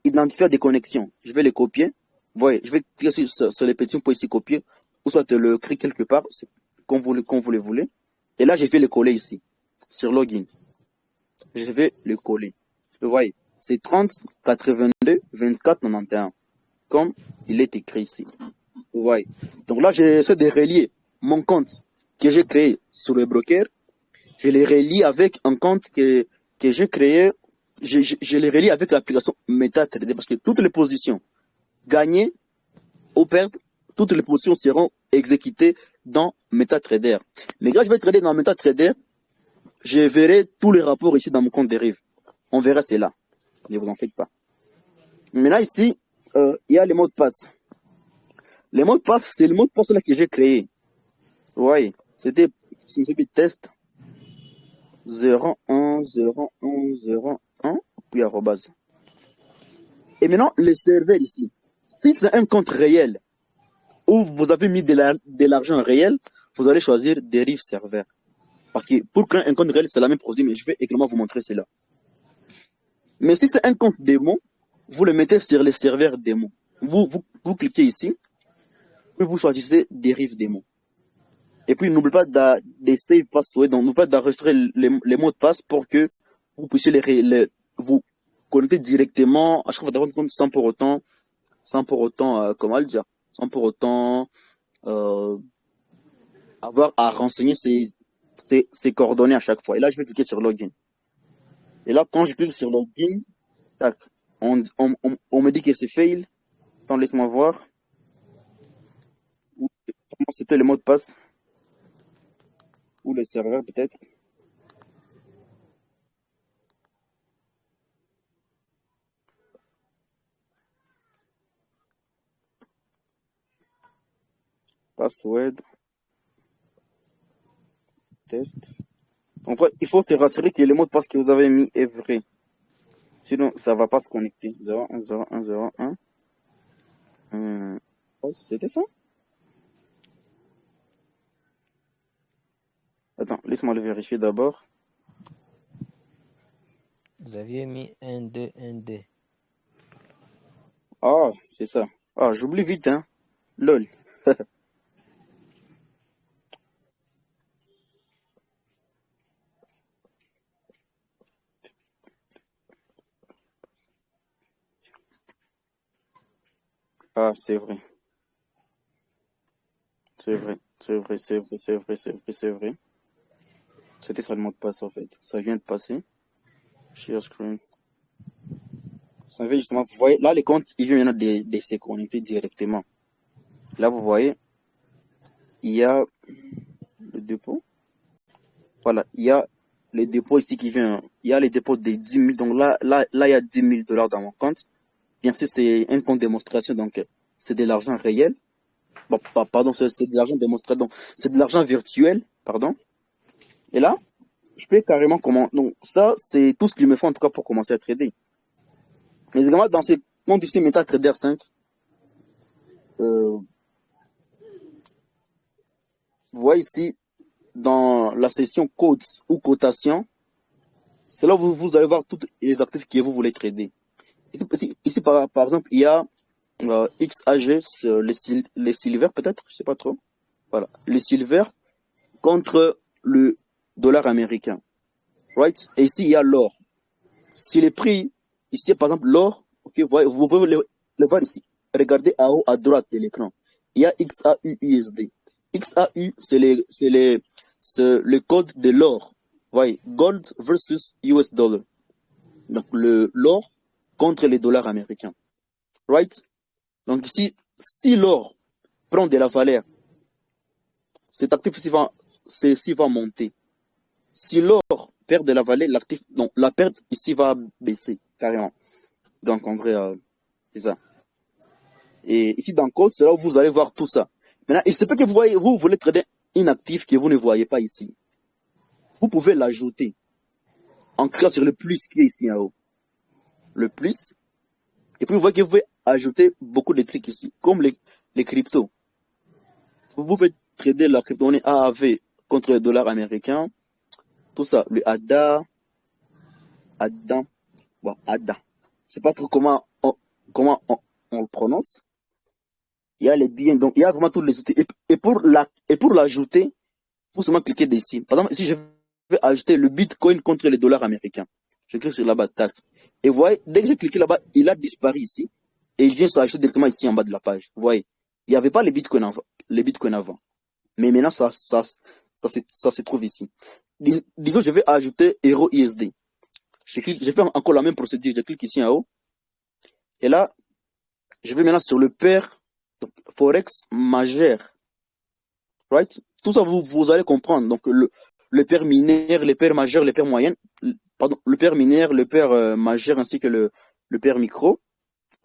identifiants des connexions. Je vais les copier. Vous voyez, je vais cliquer sur les petits pour ici copier, ou soit le créer quelque part, comme vous le voulez. Et là, je vais le coller ici, sur login. Je vais le coller. Vous voyez, c'est 30 82 24 91, comme il est écrit ici. Vous voyez. Donc là, j'essaie de relier mon compte que j'ai créé sur le broker. Je les relie avec un compte que j'ai créé. Je les relie avec l'application MetaTrader parce que toutes les positions gagnées ou perdues, toutes les positions seront exécutées dans MetaTrader. Mais quand je vais trader dans MetaTrader, je verrai tous les rapports ici dans mon compte Derive. On verra cela. Ne vous en faites pas. Maintenant ici, il y a les mots de passe. Les mots de passe, c'est le mot de passe là que j'ai créé. Vous voyez, c'était test 01 01 01 puis arrobase. Et maintenant, les serveurs ici. Si c'est un compte réel où vous avez mis de l'argent réel, vous allez choisir Derive serveur. Parce que pour créer un compte réel, c'est la même procédure, mais je vais également vous montrer cela. Mais si c'est un compte démon, vous le mettez sur les serveurs démon. Vous cliquez ici, puis vous choisissez Derive démon. Et puis n'oubliez pas de save password, donc n'oubliez pas d'enregistrer les mots de passe pour que vous puissiez vous connecter directement à chaque fois d'avoir un compte sans pour autant, comment le dire, sans pour autant avoir à renseigner ses coordonnées à chaque fois. Et là, je vais cliquer sur login. Et là, quand je clique sur login, tac, on me dit que c'est fail. Attends, laisse-moi voir. C'était le mot de passe. Ou le serveur, peut-être. Password. Test. Donc, il faut se rassurer que le mot de passe que vous avez mis est vrai. Sinon, ça ne va pas se connecter. 01 01 01. C'était ça? Attends, laisse-moi le vérifier d'abord. Vous aviez mis 1, 2, 1, 2. Ah, c'est ça. Ah, j'oublie vite, hein. Lol. Ah, c'est vrai. C'est vrai. C'est vrai, c'est vrai, c'est vrai, c'est vrai, c'est vrai. C'était ça le mot de passe, en fait. Ça vient de passer. Share screen. Ça fait justement, vous voyez, là, les comptes, ils viennent maintenant de se connecter directement. Là, vous voyez, il y a le dépôt. Voilà, il y a les dépôts ici qui viennent. Il y a les dépôts de 10 000. Donc là, il y a 10 000 $ dans mon compte. Bien sûr, c'est un compte démonstration, donc c'est de l'argent réel. Bon, pardon, c'est de l'argent démonstration, donc c'est de l'argent virtuel, pardon. Et là, je peux carrément comment. Donc ça, c'est tout ce qu'il me faut en tout cas pour commencer à trader. Mais également, dans ce compte ici, MetaTrader 5, vous voyez ici, dans la section codes ou cotation, c'est là où vous allez voir tous les actifs que vous voulez trader. Ici, par exemple, il y a XAG, les silver peut-être, je sais pas trop. Voilà, les silver contre le dollar américain. Right? Et ici, il y a l'or. Si les prix, ici, par exemple, l'or, ok, vous pouvez le voir ici. Regardez en haut à droite de l'écran. Il y a XAU-USD. XAU, c'est le code de l'or. Voyez, gold versus US dollar. Donc, l'or contre les dollars américains. Right? Donc, ici, si l'or prend de la valeur, cet actif ici va monter. Si l'or perd de la valeur, l'actif, non, la perte ici va baisser carrément. Donc en vrai, c'est ça. Et ici dans le code, c'est là où vous allez voir tout ça. Maintenant, il se peut que vous voulez trader un actif que vous ne voyez pas ici. Vous pouvez l'ajouter en cliquant sur le plus qui est ici en haut. Le plus. Et puis vous voyez que vous pouvez ajouter beaucoup de trucs ici, comme les cryptos. Vous pouvez trader la crypto-monnaie AAV contre le dollar américain. Tout ça, le ADA, bon, ADA. Je sais pas trop comment on le prononce. Il y a les biens, donc il y a vraiment tous les outils. Et pour l'ajouter, il faut seulement cliquer dessus. Par exemple, ici, je vais ajouter le Bitcoin contre les dollars américains. Je clique sur là-bas, tac. Et vous voyez, dès que j'ai cliqué là-bas, il a disparu ici. Et il vient s'ajouter directement ici en bas de la page. Vous voyez, il n'y avait pas les Bitcoins avant. Mais maintenant, ça se trouve ici. Disons, je vais ajouter Euro ISD. Je fais encore la même procédure. Je clique ici en haut. Et là, je vais maintenant sur le pair Forex majeur. Right? Tout ça, vous allez comprendre. Donc, le pair mineur, les pairs majeurs, les pairs moyennes, pardon, le pair mineur, le pair majeur ainsi que le pair micro.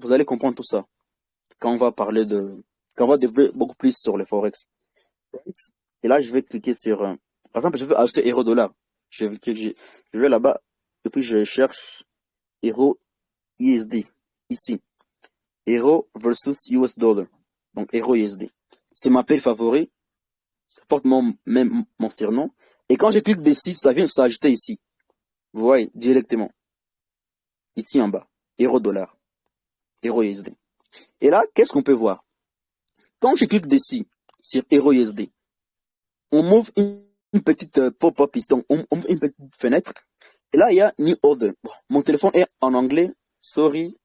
Vous allez comprendre tout ça quand on va développer beaucoup plus sur le Forex. Right? Et là, je vais cliquer sur, par exemple, je veux acheter euro dollar. Je vais là-bas et puis je cherche euro ISD ici. Euro versus US dollar. Donc euro ISD. C'est ma paire favorite. Ça porte mon surnom. Et quand je clique dessus, ça vient s'ajouter ici. Vous voyez directement. Ici en bas. Euro dollar. Euro ISD. Et là, qu'est-ce qu'on peut voir? Quand je clique dessus sur euro ISD, on m'ouvre une petite pop-up ici, donc on ouvre une petite fenêtre. Et là, il y a New Order. Bon, mon téléphone est en anglais, sorry,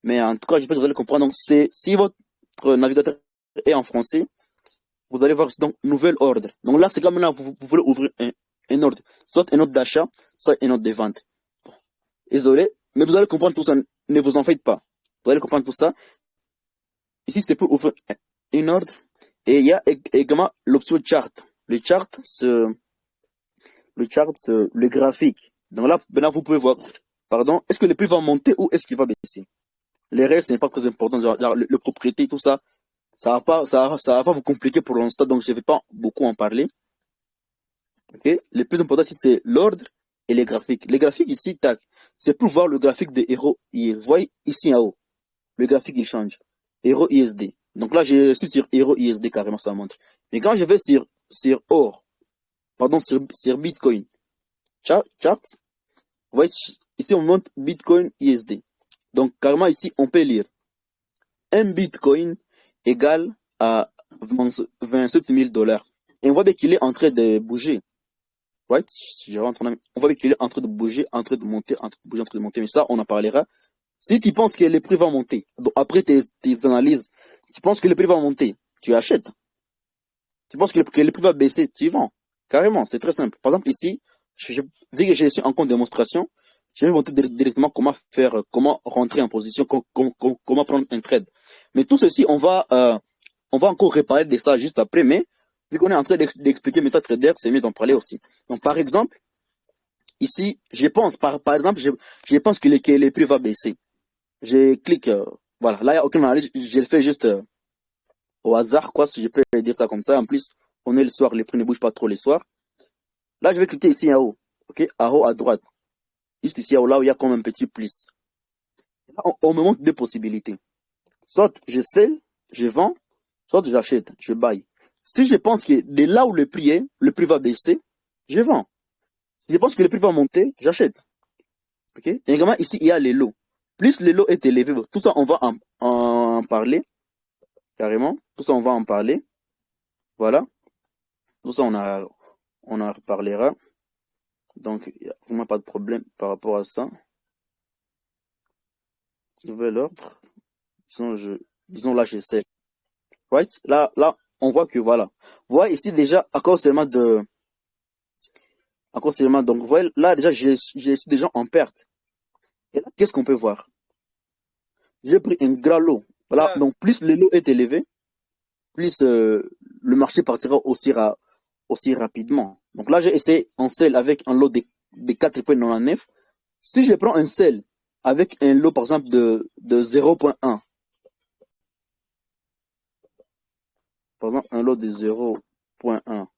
mais en tout cas, je peux vous allez comprendre. Donc, si votre navigateur est en français, vous allez voir donc Nouvelle Ordre. Donc là, c'est comme là, vous pouvez ouvrir un ordre, soit un ordre d'achat, soit un ordre de vente. Bon, désolé, mais vous allez comprendre tout ça. Ne vous en faites pas. Vous allez comprendre tout ça. Ici, c'est pour ouvrir un ordre. Et il y a également l'option chart. Le chart, c'est le graphique. Donc là, maintenant, vous pouvez voir, pardon, est-ce que le prix va monter ou est-ce qu'il va baisser? Les règles, ce n'est pas très important. Genre, le propriété, tout ça, ça va pas vous compliquer pour l'instant, donc je ne vais pas beaucoup en parler. Ok? Le plus important ici, c'est l'ordre et les graphiques. Les graphiques ici, tac, c'est pour voir le graphique de Euro ISD. Vous voyez ici en haut, le graphique il change. Euro ISD. Donc là, je suis sur Euro ISD carrément, ça montre. Mais quand je vais sur Bitcoin, chart, vous voyez, ici on montre Bitcoin ISD. Donc carrément ici, on peut lire un Bitcoin égale à 27 000 $. Et on voit bien qu'il est en train de bouger. Right? On voit bien qu'il est en train de bouger, en train de monter, en train de monter. Mais ça, on en parlera. Si tu penses que le prix va monter, donc après tes analyses, tu penses que le prix va monter, tu achètes. Tu penses que le prix va baisser, tu y vends. Carrément, c'est très simple. Par exemple, ici, vu que je suis en compte démonstration, je vais montrer directement comment rentrer en position, comment prendre un trade. Mais tout ceci, on va encore réparer de ça juste après, mais vu qu'on est en train d'expliquer MetaTrader, c'est mieux d'en parler aussi. Donc, par exemple, ici, je pense, par exemple, je pense que le prix va baisser. Je clique, voilà, là, il n'y a aucune analyse, je le fais juste au hasard, quoi, si je peux dire ça comme ça. En plus, on est le soir, les prix ne bougent pas trop les soirs. Là, je vais cliquer ici en haut, ok, en haut à droite. Juste ici en haut, là où il y a comme un petit plus. Là, on me montre deux possibilités. Soit je sell, je vends, soit j'achète, je buy. Si je pense que de là où le prix est, le prix va baisser, je vends. Si je pense que le prix va monter, j'achète. Ok? Et également, ici, il y a les lots. Plus le lot est élevé, tout ça, on va en parler. Carrément. Tout ça, on va en parler. Voilà. Tout ça, on en reparlera. Donc, il n'y a vraiment pas de problème par rapport à ça. Nouvel ordre. Disons là, j'essaie. Right? Là, on voit que voilà. Vous voyez ici déjà, à cause seulement, donc, vous voyez, là, déjà, je suis déjà en perte. Et là, qu'est-ce qu'on peut voir? J'ai pris un gras lot. Voilà. Donc, plus le lot est élevé, plus le marché partira aussi rapidement. Donc là, j'ai essayé un sell avec un lot de 4,99. Si je prends un sell avec un lot, par exemple, de 0,1, par exemple, un lot de 0,1, vous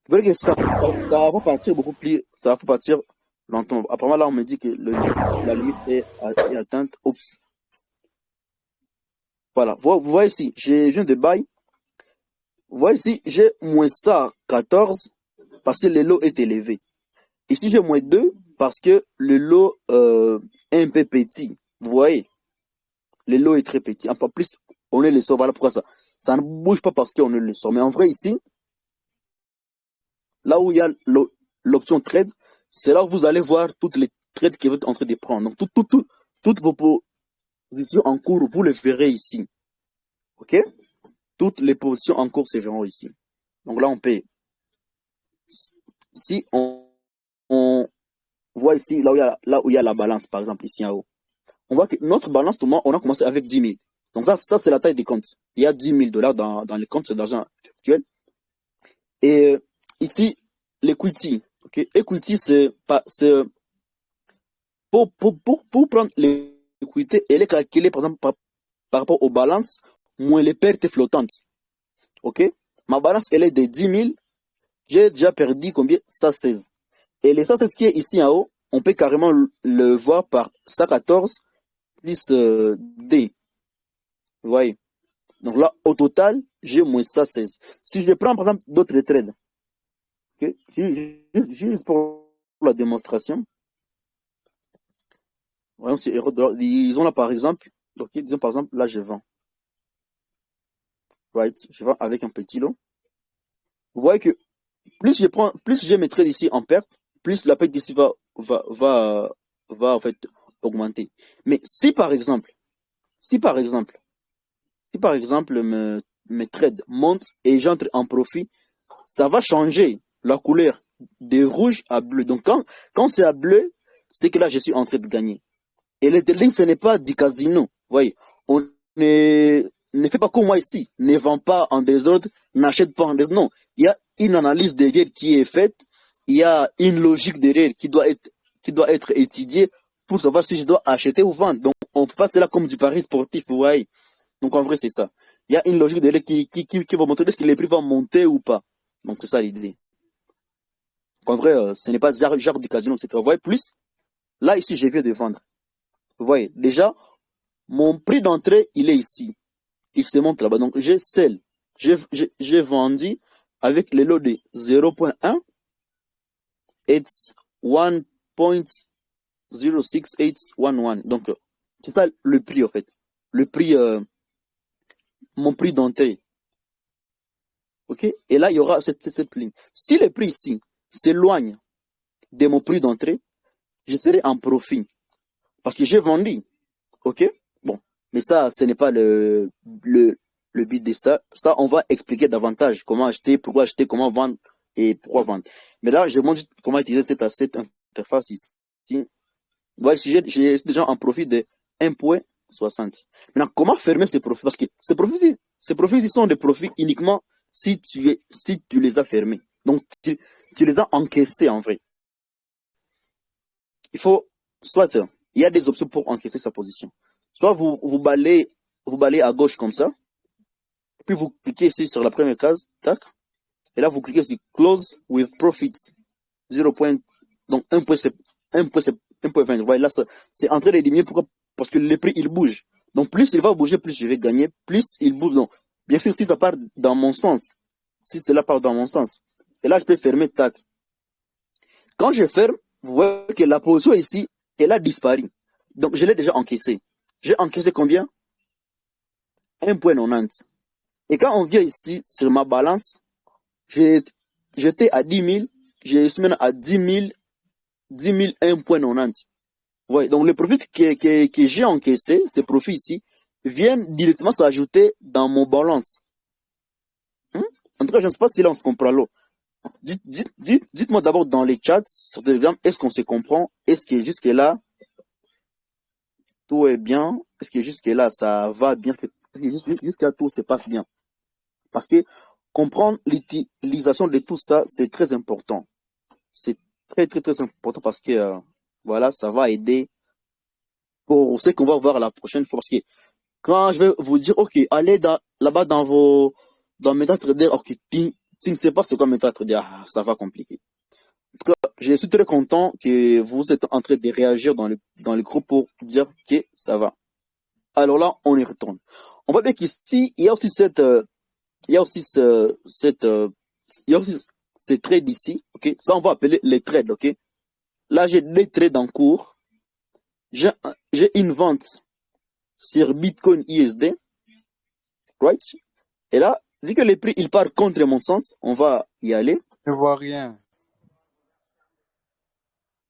voyez que ça va partir beaucoup plus, ça va partir longtemps. Apparemment, là, on me dit que la limite est atteinte. Oups. Voilà. Vous voyez ici, je viens de buy. Vous voyez ici, j'ai moins ça 14 parce que le lot est élevé. Ici, j'ai moins 2 parce que le lot est un peu petit. Vous voyez, le lot est très petit. En plus, on est le sort. Voilà pourquoi ça ne bouge pas parce qu'on est le sort. Mais en vrai, ici, là où il y a l'option trade, c'est là où vous allez voir toutes les trades que vous êtes en train de prendre. Donc, toutes vos positions en cours, vous les verrez ici. OK? Toutes les positions en cours se verront ici. Donc là, on peut. Si on voit ici, là où il y a la balance, par exemple, ici en haut, on voit que notre balance, tout le monde, on a commencé avec 10 000. Donc ça c'est la taille des comptes. Il y a 10 000 $ dans les comptes, c'est d'argent virtuel. Et ici, l'equity. Okay? Equity, c'est pour prendre l'equity, elle est calculée, par exemple, par rapport aux balances, moins les pertes flottantes. OK? Ma balance, elle est de 10 000. J'ai déjà perdu combien? 116. Et les 116 qui est ici en haut, on peut carrément le voir par 114 plus D. Vous voyez? Donc là, au total, j'ai moins 116. Si je prends, par exemple, d'autres trades, okay? Juste pour la démonstration. Voyons si disons là, par exemple, okay, disons par exemple, là, je vends. Right? Je vends avec un petit lot. Vous voyez que plus je mes trades ici en perte, plus la perte ici va en fait augmenter. Mais si par exemple mes trades montent et j'entre en profit, ça va changer la couleur de rouge à bleu. Donc quand c'est à bleu, c'est que là je suis en train de gagner. Et le trading, ce n'est pas du casino. Vous voyez, on ne fait pas comme moi ici. Ne vend pas en désordre, n'achète pas en désordre. Non, il y a une analyse derrière qui est faite. Il y a une logique derrière qui doit être étudiée pour savoir si je dois acheter ou vendre. Donc, on ne fait pas cela comme du pari sportif, vous voyez. Donc, en vrai, c'est ça. Il y a une logique derrière qui va montrer est-ce que les prix vont monter ou pas. Donc, c'est ça l'idée. En vrai, ce n'est pas genre du casino, c'est que vous voyez plus. Là, ici, je viens de vendre. Vous voyez, déjà, mon prix d'entrée, il est ici. Il se montre là-bas. Donc, j'ai sell. J'ai vendu avec le lot de 0.1. It's 1.06811. Donc, c'est ça le prix, en fait. Le prix, mon prix d'entrée. OK? Et là, il y aura cette ligne. Si le prix ici s'éloigne de mon prix d'entrée, je serai en profit. Parce que j'ai vendu. OK? Bon. Mais ça, ce n'est pas le but de ça. Ça, on va expliquer davantage comment acheter, pourquoi acheter, comment vendre et pourquoi vendre. Mais là, je montre juste comment utiliser cette interface ici. Voici, si j'ai déjà en profit de 1.60. Maintenant, comment fermer ces profits? Parce que ces profits sont des profits uniquement si tu les as fermés. Donc, tu les as encaissés en vrai. Il faut, soit, il y a des options pour encaisser sa position. Soit vous balayez à gauche comme ça. Puis vous cliquez ici sur la première case. Tac. Et là, vous cliquez sur Close with Profits. 0. Donc 1.20. Vous voyez là, c'est en train de diminuer. Pourquoi? Parce que le prix, il bouge. Donc plus il va bouger, plus je vais gagner. Plus il bouge. Donc Bien sûr, si ça part dans mon sens, si cela part dans mon sens, et là, je peux fermer, tac. Quand je ferme, vous voyez que la position ici, elle a disparu. Donc, je l'ai déjà encaissé. J'ai encaissé combien? 1,90. Et quand on vient ici, sur ma balance, j'étais à 10 000, je suis maintenant à 10 000, 1,90. Ouais, donc le profit que j'ai encaissé, ces profits ici, viennent directement s'ajouter dans mon balance. En tout cas, je ne sais pas si là on se comprend là. Dites-moi d'abord dans les chats sur Telegram, est-ce qu'on se comprend? Est-ce que jusque là, tout est bien? Est-ce que jusque là, ça va bien? Est-ce que jusqu'à tout se passe bien? Parce que comprendre l'utilisation de tout ça, c'est très important. C'est très, très, très important parce que, voilà, ça va aider pour ce qu'on va voir la prochaine fois. Parce que quand je vais vous dire, OK, allez là-bas dans MetaTrader, OK, tu ne sais pas c'est quoi MetaTrader, ça va compliquer. En tout cas, je suis très content que vous êtes en train de réagir dans le groupe pour dire que ça va. Alors là, on y retourne. On voit bien qu'ici, il y a aussi ces trades ici, ok? Ça, on va appeler les trades, ok? Là, j'ai des trades en cours. J'ai une vente sur Bitcoin USD, right? Et là, vu que les prix, il part contre mon sens, on va y aller. Je vois rien.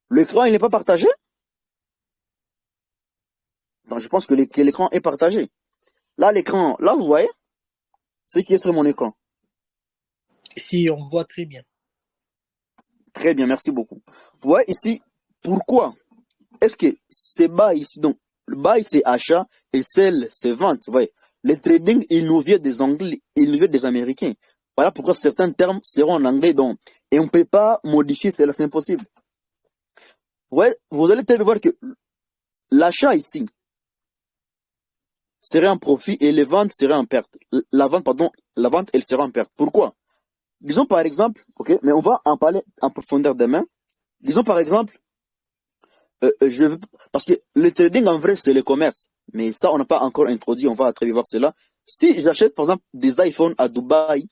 L'écran, il n'est pas partagé? Donc, je pense que l'écran est partagé. Là, l'écran, là, vous voyez? Ce qui est sur mon écran. Si, on voit très bien. Très bien, merci beaucoup. Vous voyez ici, pourquoi est-ce que c'est bas ici? Donc, le buy, c'est achat et sell, c'est vente. Vous voyez, le trading, il nous vient des Anglais, il nous vient des Américains. Voilà pourquoi certains termes seront en anglais. Donc, et on ne peut pas modifier cela, c'est impossible. Ouais, vous allez peut-être voir que l'achat ici serait en profit et les ventes seraient en perte. La vente, elle sera en perte. Pourquoi? Disons par exemple, ok, mais on va en parler en profondeur demain. Disons par exemple, parce que le trading en vrai c'est le commerce, mais ça on n'a pas encore introduit, on va très bien voir cela. Si j'achète par exemple des iPhones à Dubaï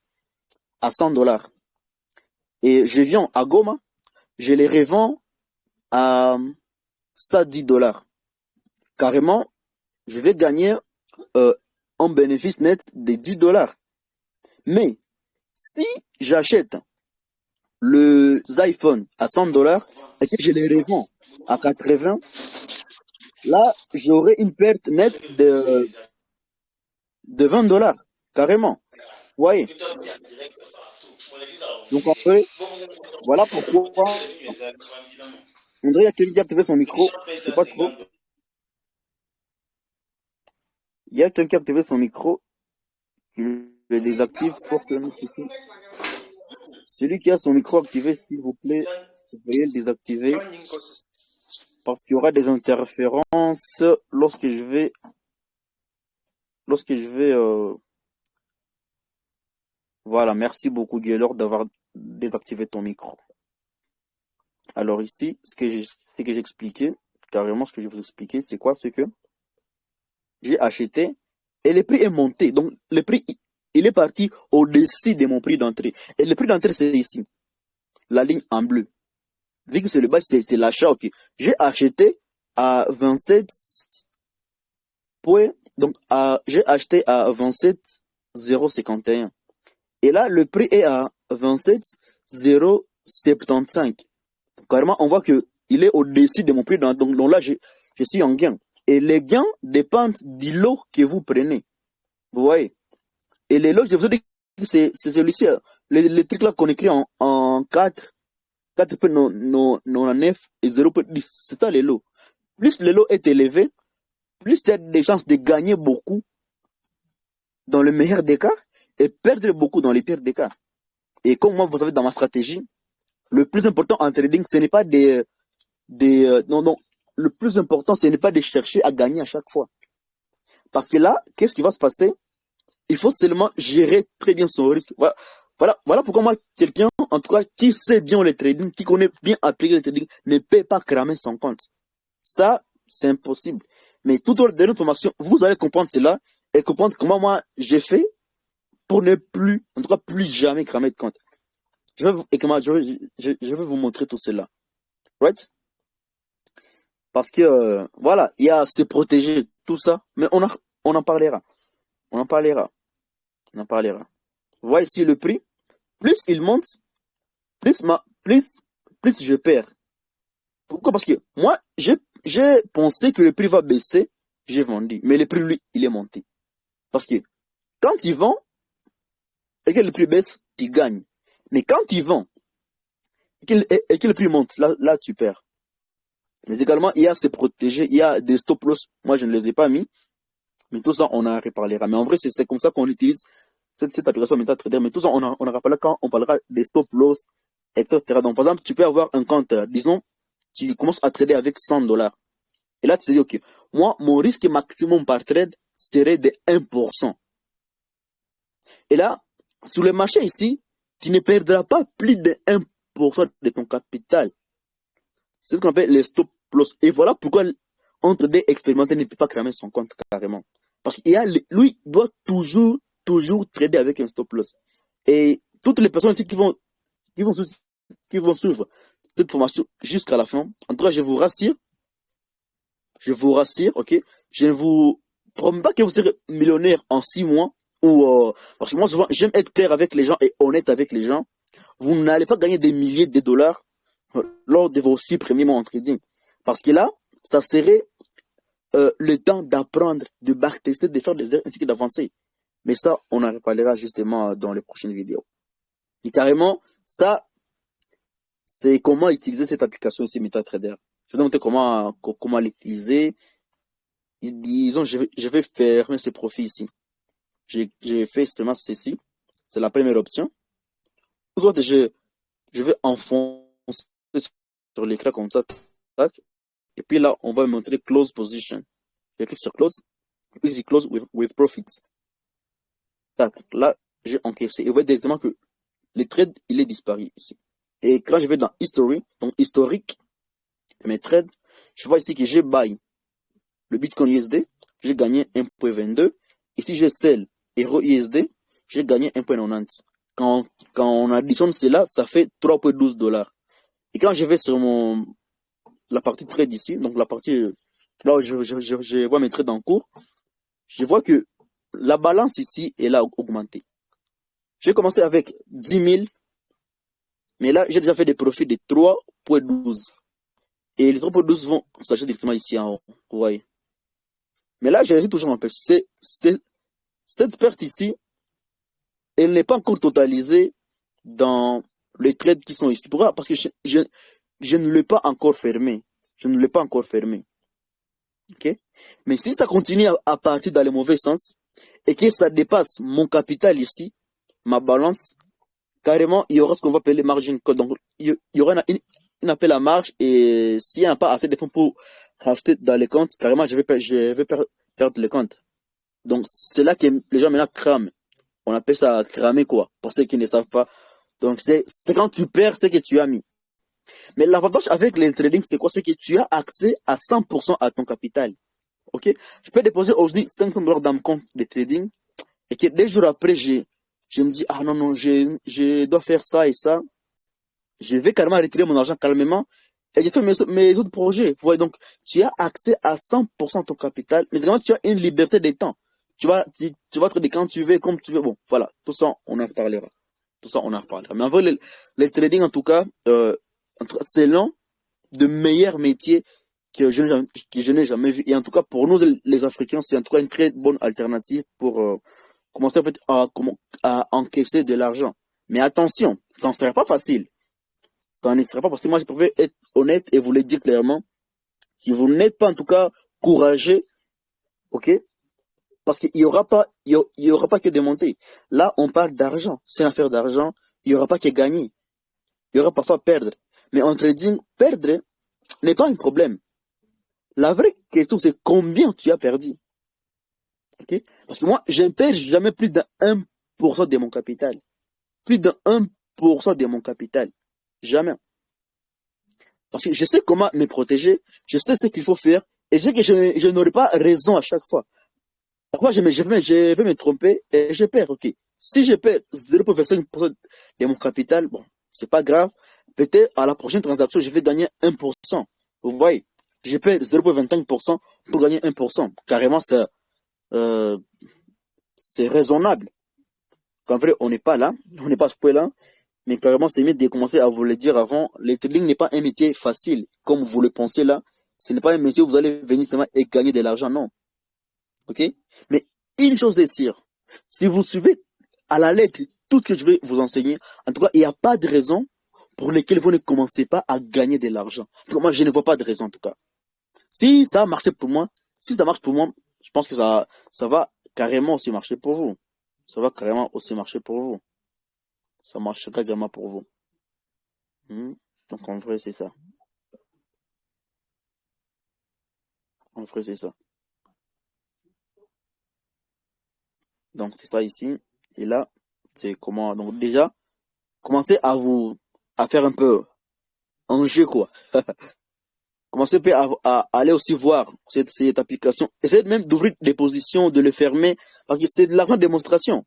à 100$ et je viens à Goma, je les revends à 110$. Carrément, je vais gagner un bénéfice net de 10$. Mais si j'achète les iPhones à 100$ et que je les revends à 80, là, j'aurai une perte nette de 20$, carrément. Vous voyez? Donc, en fait, voilà pourquoi on dirait qu'il y a quelqu'un qui a activé son micro. Je sais pas trop. Il y a quelqu'un qui a activé son micro. Je le désactive pour que nous puissions. Celui qui a son micro activé, s'il vous plaît, veuillez le désactiver. Parce qu'il y aura des interférences lorsque je vais voilà, merci beaucoup Gaylor d'avoir désactivé ton micro. Alors ici, ce que j'expliquais, carrément ce que je vais vous expliquer, c'est quoi? C'est que j'ai acheté et le prix est monté. Donc le prix, il est parti au-dessus de mon prix d'entrée. Et le prix d'entrée, c'est ici. La ligne en bleu. Vu que c'est le bas, c'est l'achat, ok. J'ai acheté à 27 points. Donc, j'ai acheté à 27,051. Et là, le prix est à 27,075. Carrément, on voit que il est au-dessus de mon prix. Donc là, je suis en gain. Et les gains dépendent du lot que vous prenez. Vous voyez? Et les lots, je vous dis que c'est celui-ci. Les trucs là qu'on écrit en 4. 4,99 et 0,10. C'est ça les lots. Plus le lot est élevé, plus tu as des chances de gagner beaucoup dans le meilleur des cas et perdre beaucoup dans les pires des cas. Et comme moi, vous savez, dans ma stratégie, le plus important en trading, ce n'est pas non. Le plus important, ce n'est pas de chercher à gagner à chaque fois. Parce que là, qu'est-ce qui va se passer? Il faut seulement gérer très bien son risque. Voilà pourquoi moi, quelqu'un, en tout cas, qui sait bien le trading, qui connaît bien appliquer le trading, ne peut pas cramer son compte. Ça, c'est impossible. Mais tout au long de notre formation, vous allez comprendre cela et comprendre comment moi, j'ai fait pour ne plus, en tout cas plus jamais cramer de compte. Je vais vous montrer tout cela. Right? Parce que, voilà, il y a se protéger, tout ça, mais on en parlera. On en parlera. On en parlera. Vous voyez ici le prix, plus il monte, plus je perds. Pourquoi? Parce que moi, j'ai pensé que le prix va baisser, j'ai vendu. Mais le prix, lui, il est monté. Parce que quand il vend, et que le prix baisse, tu gagnes. Mais quand il vend, et que le prix monte, là, tu perds. Mais également, il y a se protéger, il y a des stop loss. Moi, je ne les ai pas mis. Mais tout ça, on en reparlera. Mais en vrai, c'est comme ça qu'on utilise cette application MetaTrader. Mais tout ça, on en reparlera quand on parlera des stop loss, etc. Donc, par exemple, tu peux avoir un compte, disons, tu commences à trader avec $100. Et là, tu te dis, OK, moi, mon risque maximum par trade serait de 1%. Et là, sur le marché ici, tu ne perdras pas plus de 1% de ton capital. C'est ce qu'on appelle les stop loss. Et voilà pourquoi un trader expérimenté ne peut pas cramer son compte carrément. Parce qu'il lui doit toujours trader avec un stop loss. Et toutes les personnes ici qui vont suivre cette formation jusqu'à la fin, en tout cas, je vous rassure, ok, je ne vous promets pas que vous serez millionnaire en 6 mois, ou parce que moi, souvent, j'aime être clair avec les gens et honnête avec les gens. Vous n'allez pas gagner des milliers de dollars lors de vos 6 premiers mois en trading. Parce que là, ça serait le temps d'apprendre, de backtester, de faire des erreurs ainsi que d'avancer. Mais ça, on en reparlera justement dans les prochaines vidéos. Et carrément, ça, c'est comment utiliser cette application ici, MetaTrader. Je vais vous montrer comment l'utiliser. Disons, je vais fermer ce profil ici. J'ai fait seulement ceci. C'est la première option. Soit je vais enfoncer sur l'écran comme ça. Tac. Et puis là, on va montrer Close Position. Je clique sur Close. Et puis ici, Close with Profits. Tac. Là, j'ai encaissé. Et vous voyez directement que le trade, il est disparu ici. Et quand je vais dans History, donc historique de mes trades, je vois ici que j'ai buy le Bitcoin USD, j'ai gagné 1.22. Ici, j'ai sell Euro USD, j'ai gagné 1.90. Quand on additionne cela, ça fait 3.12 $. Et quand je vais sur la partie trade ici, donc la partie là où je vois mes trades en cours, je vois que la balance ici, elle a augmenté. Je vais commencer avec 10 000, mais là, j'ai déjà fait des profits de 3.12. Et les 3.12 vont s'acheter directement ici en haut, vous voyez. Mais là, j'ai toujours un peu. Cette perte ici, elle n'est pas encore totalisée dans les trades qui sont ici. Pourquoi? Parce que je ne l'ai pas encore fermé. Je ne l'ai pas encore fermé. Ok? Mais si ça continue à partir dans le mauvais sens et que ça dépasse mon capital ici, ma balance, carrément, il y aura ce qu'on va appeler margin call. Donc, il y aura une appel à marge et s'il n'y a pas assez de fonds pour racheter dans les comptes, carrément, je vais perdre les comptes. Donc, c'est là que les gens maintenant crament. On appelle ça cramer quoi, pour ceux qui ne savent pas. Donc, c'est quand tu perds ce que tu as mis. Mais l'avantage avec le trading, c'est quoi? C'est que tu as accès à 100% à ton capital. Ok? Je peux déposer aujourd'hui $500 dans mon compte de trading et que 2 jours après, je me dis, ah non, je dois faire ça et ça. Je vais carrément retirer mon argent calmement et j'ai fait mes autres projets. Vous voyez, donc, tu as accès à 100% à ton capital, mais également, tu as une liberté de temps. Tu vas trader quand tu veux, comme tu veux. Bon, voilà, tout ça, on en reparlera. Mais en vrai, le trading, en tout cas, c'est l'un des meilleurs métiers que je n'ai jamais vu. Et en tout cas, pour nous, les Africains, c'est en tout cas une très bonne alternative pour commencer à encaisser de l'argent. Mais attention, ça ne sera pas facile. Ça ne sera pas facile. Moi, je préfère être honnête et vous le dire clairement. Si vous n'êtes pas, en tout cas, courageux, ok? Parce qu'il n'y aura pas que démonter. Là, on parle d'argent. C'est une affaire d'argent. Il n'y aura pas que gagner. Il y aura parfois perdre. Mais en trading, perdre n'est pas un problème. La vraie question, c'est combien tu as perdu. Okay? Parce que moi, je ne perds jamais plus de 1% de mon capital. Plus de 1% de mon capital. Jamais. Parce que je sais comment me protéger. Je sais ce qu'il faut faire. Et je sais que je n'aurai pas raison à chaque fois. Parfois, je vais me tromper et je perds, ok. Si je perds 0,25% de mon capital, bon, c'est pas grave. Peut-être à la prochaine transaction, je vais gagner 1%. Vous voyez, je perds 0,25% pour gagner 1%. Carrément, c'est raisonnable. En vrai, on n'est pas là, on n'est pas à ce point-là. Mais carrément, c'est mieux de commencer à vous le dire avant. Le trading n'est pas un métier facile, comme vous le pensez là. Ce n'est pas un métier où vous allez venir seulement et gagner de l'argent, non. Ok? Mais une chose est sûre, si vous suivez à la lettre tout ce que je vais vous enseigner, en tout cas, il n'y a pas de raison pour lesquelles vous ne commencez pas à gagner de l'argent. Moi, je ne vois pas de raison, en tout cas. Si ça a marché pour moi, si ça marche pour moi, je pense que ça va carrément aussi marcher pour vous. Ça va carrément aussi marcher pour vous. Ça marchera également pour vous. Donc, en vrai, c'est ça. En vrai, c'est ça. Donc, c'est ça ici. Et là, c'est comment. Donc, déjà, commencez à faire un peu un jeu, quoi. Commencez à aller aussi voir cette application. Essayez même d'ouvrir des positions, de le fermer, parce que c'est de l'argent de démonstration.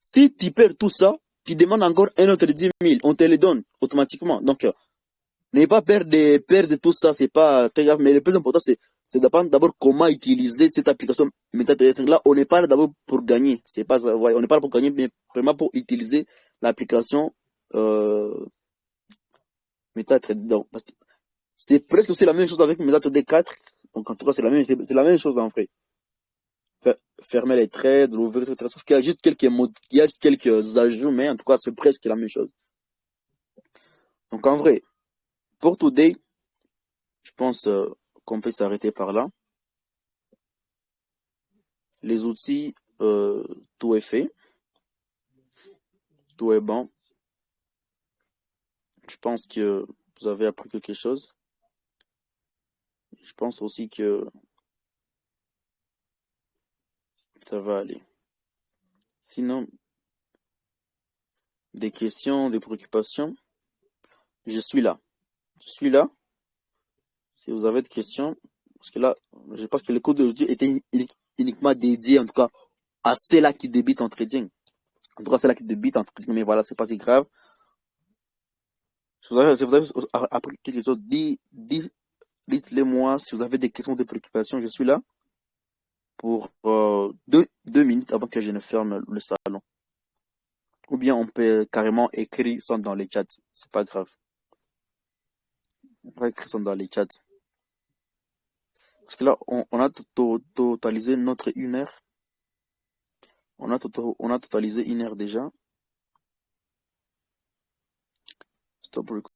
Si tu perds tout ça, tu demandes encore un autre 10 000, on te le donne automatiquement. Donc, n'ayez pas peur de tout ça, c'est pas très grave. Mais le plus important, c'est d'apprendre d'abord comment utiliser cette application MetaTrader. Là, on n'est pas là d'abord pour gagner. C'est pas ça, ouais, on n'est pas là pour gagner, mais vraiment pour utiliser l'application MetaTrader. Donc, c'est presque aussi la même chose avec MetaTrader 4. Donc, en tout cas, c'est la même chose en vrai. Fermer les trades, l'ouvrir, etc. Sauf qu'il y a juste quelques ajouts, mais en tout cas, c'est presque la même chose. Donc, en vrai, pour today, je pense qu'on peut s'arrêter par là. Les outils, tout est fait. Tout est bon. Je pense que vous avez appris quelque chose. Je pense aussi que ça va aller. Sinon, des questions, des préoccupations, je suis là. Je suis là. Si vous avez des questions, parce que là, je pense que le cours d'aujourd'hui était uniquement dédié, en tout cas, à ceux-là qui débutent en trading. En tout cas, ceux-là qui débutent en trading, mais voilà, c'est pas si grave. Si vous avez appris quelque chose, dites-le moi. Si vous avez des questions, des préoccupations, je suis là pour 2 minutes avant que je ne ferme le salon. Ou bien on peut carrément écrire ça dans les chats. C'est pas grave. On va écrire ça dans les chats. Parce que là, on a totalisé notre 1 heure. On a totalisé 1 heure déjà. Stop